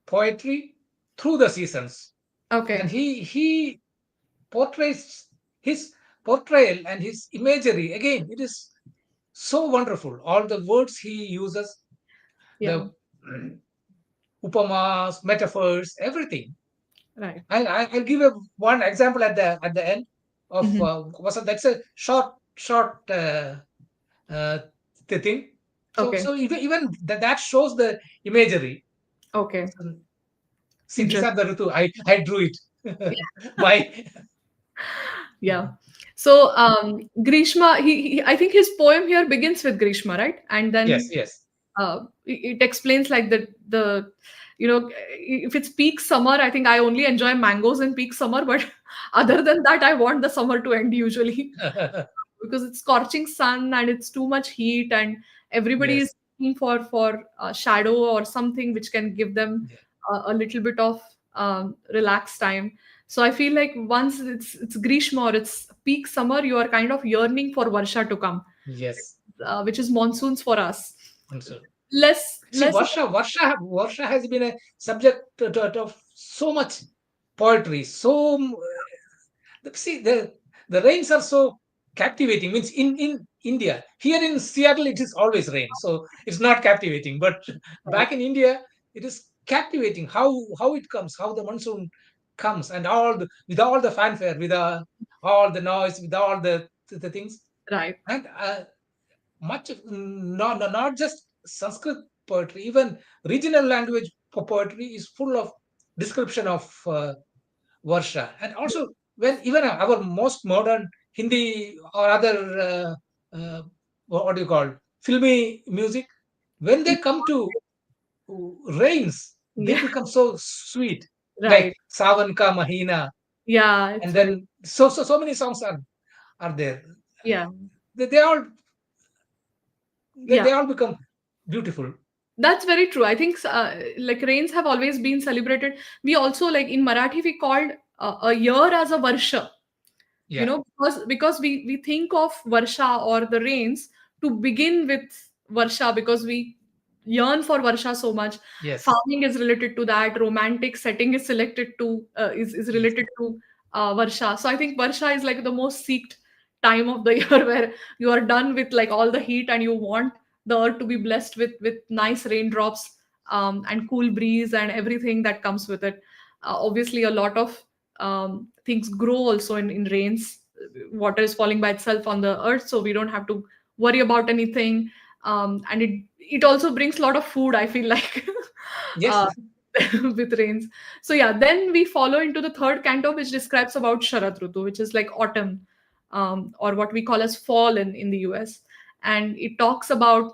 poetry through the seasons, and Okay, he portrays his portrayal and his imagery again. It is so wonderful. All the words he uses, yeah, the upamas, metaphors, everything. right. I'll give a one example at the end of Mhm. that's a short uh, thing. Okay, So even that shows the imagery. okay, So, see, these are interesting. the Ritu. I drew it. My Yeah. So Grishma, I think his poem here begins with Grishma, right? And yes, then yes, it explains like if it's peak summer, I think I only enjoy mangoes in peak summer, but other than that, I want the summer to end usually because it's scorching sun and it's too much heat, and everybody is yes, looking for shadow or something which can give them yeah, a little bit of relaxed time. So I feel like once it's Grishma or it's peak summer, you are kind of yearning for Varsha to come, yes. which is monsoons for us. And so see, Less. Varsha has been a subject of so much poetry. See, the rains are so captivating. Means in India, here in Seattle, it is always rain, so it's not captivating. But back in India, it is captivating. How it comes, how the monsoon comes, and with all the fanfare, with all the noise, with all the things, Right. and much of not just Sanskrit poetry, even regional language poetry is full of description of Varsha. And also, when even our most modern Hindi or other what do you call filmy music, when they come to rains, they Yeah. become so sweet, Right. like Savan Ka Mahina, Yeah. It's and very. then so many songs are there. Yeah. They all Yeah. they all become beautiful. That's very true. I think like rains have always been celebrated. We also, like in Marathi, we called a year as a Varsha, Yeah. because we think of Varsha or the rains to begin with Varsha, because we yearn for Varsha so much. Yes. Farming is related to that. Romantic setting is selected to is Yes. related to Varsha. So I think Varsha is like the most seeked time of the year, where you are done with like all the heat and you want the earth to be blessed with nice raindrops, and cool breeze and everything that comes with it. Obviously, a lot of things grow also in rains. Water is falling by itself on the earth, so we don't have to worry about anything. And it also brings a lot of food, I feel like, Yes. uh, with rains. So yeah, then we follow into the third canto, which describes about Sharad Rutu, which is like autumn, or what we call as fall in the US. And it talks about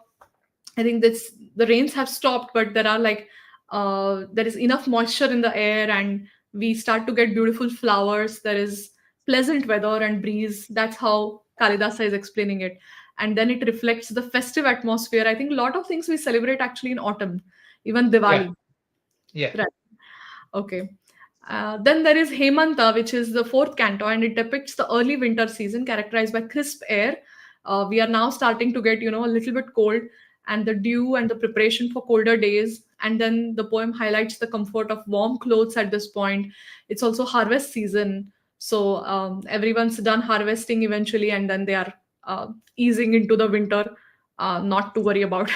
I think this the rains have stopped, but there are like there is enough moisture in the air, and we start to get beautiful flowers. There is pleasant weather and breeze. That's how Kalidasa is explaining it, and then it reflects the festive atmosphere. I think a lot of things we celebrate actually in autumn, even Yeah, Diwali. yeah. Right. Okay. Then there is Hemanta, which is the fourth canto, and it depicts the early winter season characterized by crisp air. We are now starting to get, a little bit cold, and the dew and the preparation for colder days. And then the poem highlights the comfort of warm clothes at this point. It's also harvest season, so everyone's done harvesting eventually, and then they are easing into the winter, not to worry about,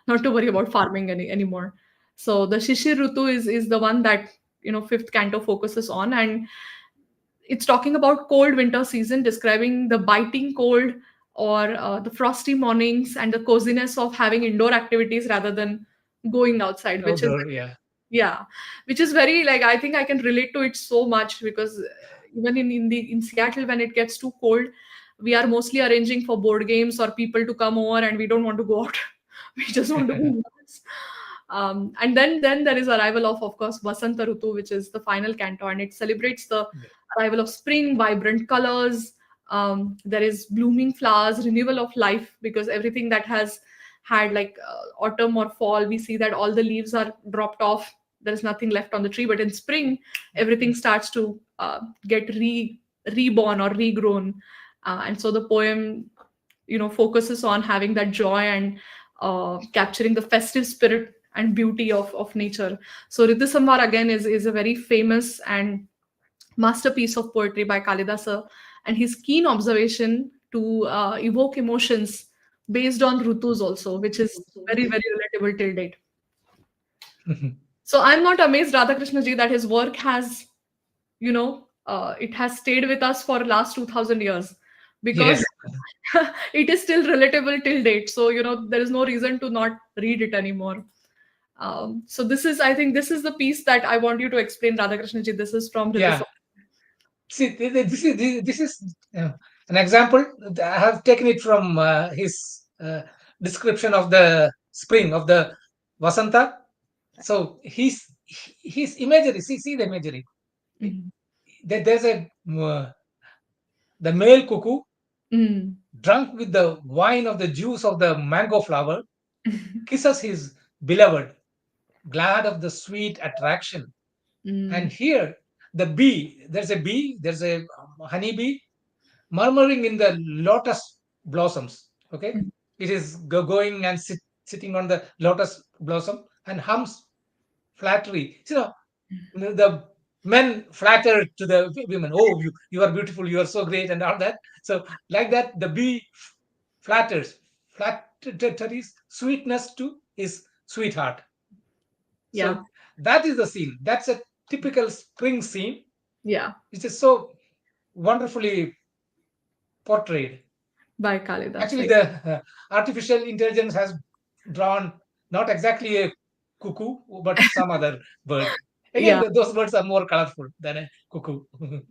not to worry about farming anymore. So the Shishir Rutu is the one that fifth canto focuses on, and it's talking about cold winter season, describing the biting cold or the frosty mornings and the coziness of having indoor activities rather than going outside, which is Outdoor, yeah. yeah, which is very like I think I can relate to it so much because even in Seattle when it gets too cold, we are mostly arranging for board games or people to come over, and we don't want to go out. We just want to be indoors. And then there is arrival of course Vasanta Rutu, which is the final canto, and it celebrates the Yeah. arrival of spring, vibrant colors. There is blooming flowers, renewal of life, because everything that has had like autumn or fall, we see that all the leaves are dropped off. There is nothing left on the tree. But in spring, everything starts to get reborn or regrown. And so the poem, focuses on having that joy and capturing the festive spirit and beauty of nature. So Ritu Samvar again is a very famous and masterpiece of poetry by Kalidasa, and his keen observation to evoke emotions based on Rutus also, which is very, very relatable till date. So I'm not amazed, Radhakrishna ji, that his work has, it has stayed with us for last 2000 years because Yes. it is still relatable till date. So, there is no reason to not read it anymore. So this is, I think this is the piece that I want you to explain, Radhakrishna ji. This is from Ritu. Yeah. See, this is an example. I have taken it from his description of the spring of the Vasanta. So his imagery. See the imagery. Mhm. There's a the male cuckoo Mm. drunk with the wine of the juice of the mango flower kisses his beloved, glad of the sweet attraction. And Mm. here the bee, there's a honey bee murmuring in the lotus blossoms. Okay, Mm. it is going and sitting on the lotus blossom and hums flattery. The men flatter to the women. Oh, you are beautiful, you are so great, and all that. So like that, the bee flatters, flatteries sweetness to his sweetheart. Yeah, So that is the scene. That's a typical spring scene. yeah, It is so wonderfully portrayed. by Actually, Kalidasa. the artificial intelligence has drawn not exactly a cuckoo, but some other bird. Again, Yeah, those birds are more colorful than a cuckoo.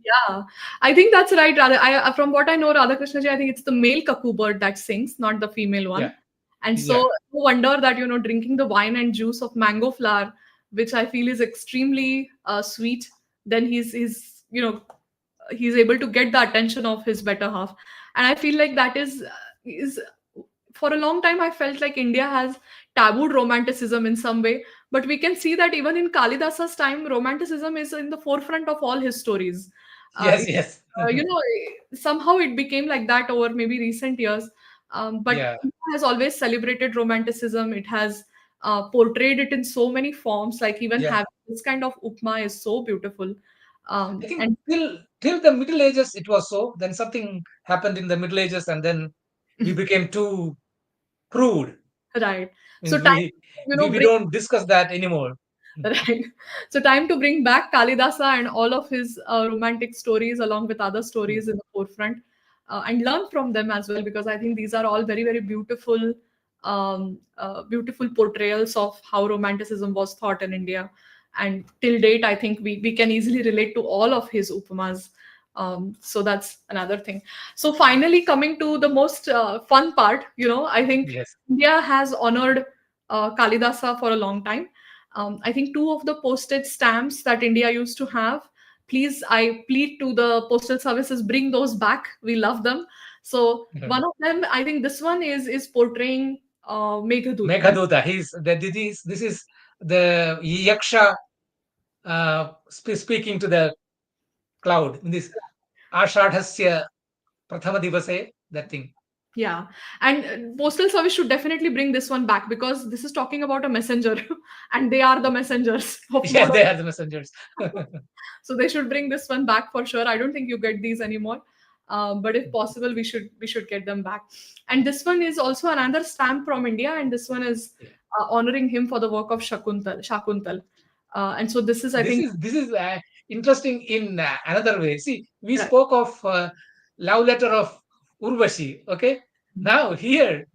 yeah. I think that's right, Radha. From what I know, Radhakrishna ji, I think it's the male cuckoo bird that sings, not the female Yeah, one. And so, yeah, no wonder that, drinking the wine and juice of mango flower, which I feel is extremely sweet, then he's able to get the attention of his better half. And I feel like that is for a long time I felt like India has tabooed romanticism in some way, but we can see that even in Kalidasa's time, romanticism is in the forefront of all his stories. yes, yes, Somehow it became like that over maybe recent years. But yeah. India has always celebrated romanticism. It has portrayed it in so many forms. Like even Yeah. having this kind of upma is so beautiful. I think And till the Middle Ages it was so. Then something happened in the Middle Ages, and then we became too prude. right, so Means time we bring don't discuss that anymore. right. So time to bring back Kalidasa and all of his romantic stories along with other Yeah. stories in the forefront, and learn from them as well, because I think these are all very, very beautiful, beautiful portrayals of how romanticism was thought in India. And till date, I think we can easily relate to all of his upamas. So that's another thing. So finally, coming to the most fun part, I think Yes. India has honored Kalidasa for a long time. I think two of the postage stamps that India used to have, please, I plead to the postal services, bring those back. We love them. So Mhm. one of them, I think this one is portraying Meghaduta. Meghaduta. This is the Yaksha speaking to the cloud. This Ashadhasya Prathama Divase, that thing. Yeah, and postal service should definitely bring this one back because this is talking about a messenger, and they are the messengers of Yeah, modern. they are the messengers. So they should bring this one back for sure. I don't think you get these anymore, but if possible, we should get them back. And this one is also another stamp from India, and this one is Yeah. honoring him for the work of Shakuntal. And so this is, I think, This is interesting in another way. See, we right, spoke of love letter of Urvashi. Okay, now here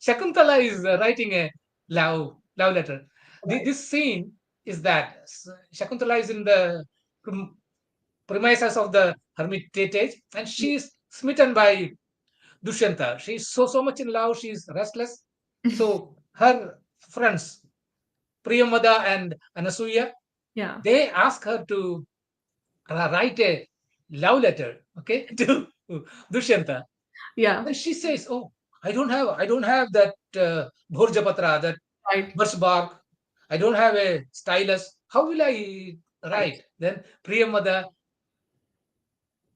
Shakuntala is writing a love letter. right, This scene is that Shakuntala is in the premises of the hermitage, and she is smitten by Dushyanta. She is so much in love. She is restless. So her friends Priyamada and Anasuya, yeah, they ask her to write a love letter, okay, to Dushyanta. yeah, Then she says, "Oh, I don't have that Bhurjapatra, that right, birchbark. I don't have a stylus. How will I right, write?" Then Priyamada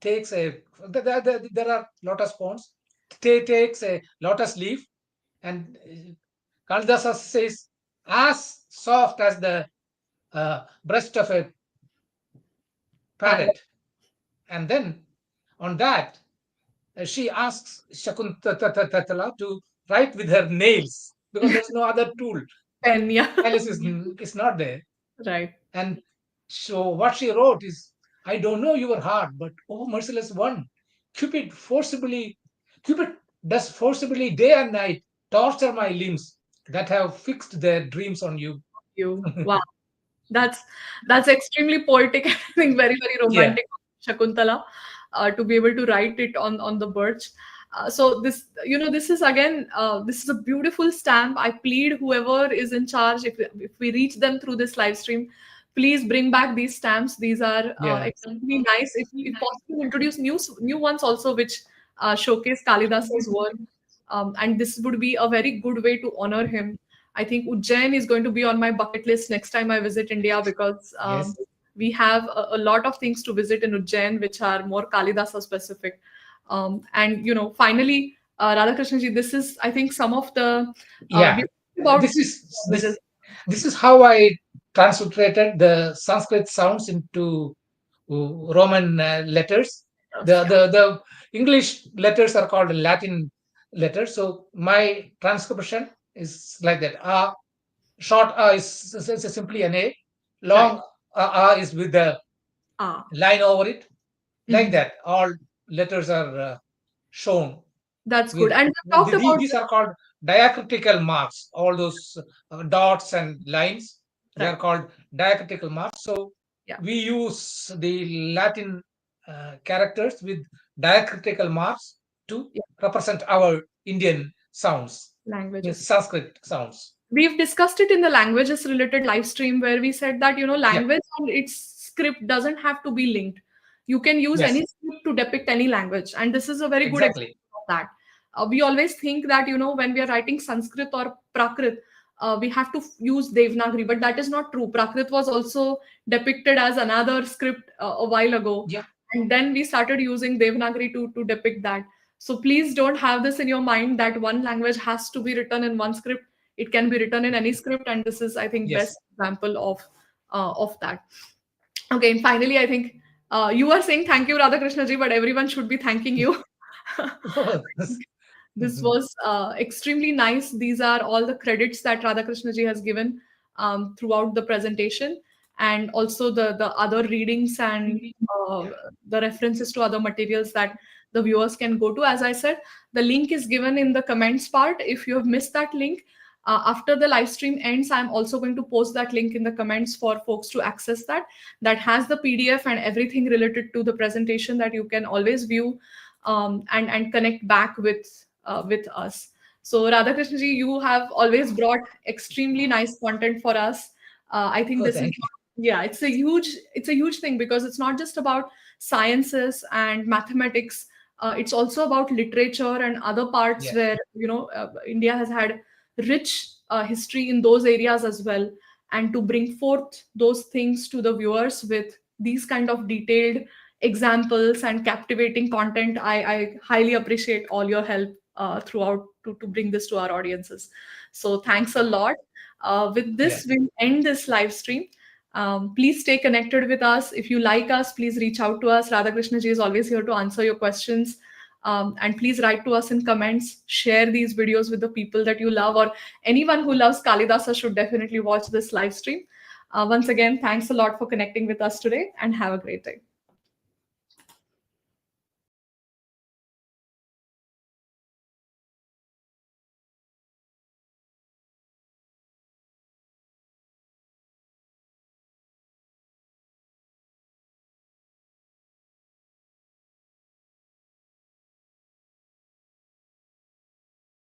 takes a there are lotus ponds. Takes a lotus leaf, and Kalidasa says, "As soft as the breast of a parrot, parrot." And then on that, she asks Shakuntala to write with her nails because there's no other tool. pen, yeah, Stylus is not there. right. And so what she wrote is, "I don't know your heart, but oh merciless one, Cupid forcibly, Cupid does forcibly day and night torture my limbs that have fixed their dreams on you." You, wow. That's that's extremely poetic. I think very very Yeah. romantic, Shakuntala, to be able to write it on the birch. So this, this is again, this is a beautiful stamp. I plead whoever is in charge, if we reach them through this live stream, please bring back these stamps. These are Yeah. extremely nice. If possible, introduce new ones also, which showcase Kalidasa's work. And this would be a very good way to honor him. I think Ujjain is going to be on my bucket list next time I visit India because Yes. we have a lot of things to visit in Ujjain which are more Kalidasa specific. And finally, Radhakrishnan ji, this is, I think, some of the Yeah. we about This is languages. this is how I transliterated the Sanskrit sounds into Roman letters. Yeah, The English letters are called Latin letters. So my transcription is like that. Short is simply an A. right. Long is with the Ah, line over it. Like mhm. that, all letters are shown That's good. with And we talked about these are called diacritical marks. All those dots and lines, they are right. called diacritical marks. So Yeah, we use the Latin characters with diacritical marks to yeah, represent our Indian sounds, means languages. Sanskrit sounds. We've discussed it in the languages related live stream where we said that Yeah, language and its script doesn't have to be linked. You can use yes, any script to depict any language, and this is a very good exactly. example of that. We always think that when we are writing Sanskrit or Prakrit, we have to use Devanagari, but that is not true. Prakrit was also depicted as another script a while ago, Yeah, and then we started using Devanagari to depict that. So please don't have this in your mind that one language has to be written in one script. It can be written in any script, and this is, I think, yes. best example of that. Okay, and finally, I think you are saying thank you, Radhakrishna ji, but everyone should be thanking you. Oh, yes. This Mhm. was extremely nice. These are all the credits that Radhakrishna ji has given throughout the presentation, and also the other readings and the references to other materials that the viewers can go to. As I said, the link is given in the comments part. If you have missed that link, After the live stream ends, I'm also going to post that link in the comments for folks to access that. That has the PDF and everything related to the presentation that you can always view, and connect back with us. So Radhakrishna ji, you have always brought extremely nice content for us. I think Oh, this is, thank you. yeah, it's a huge thing, because it's not just about sciences and mathematics. It's also about literature and other parts Yeah, where India has had rich history in those areas as well. And to bring forth those things to the viewers with these kind of detailed examples and captivating content, I highly appreciate all your help throughout to bring this to our audiences. So thanks a lot. With yeah. this, we'll end this live stream. Please stay connected with us. If you like us, please reach out to us. Radhakrishna ji is always here to answer your questions. And please write to us in comments. Share these videos with the people that you love, or anyone who loves Kalidasa should definitely watch this live stream. Once again, thanks a lot for connecting with us today, and have a great day.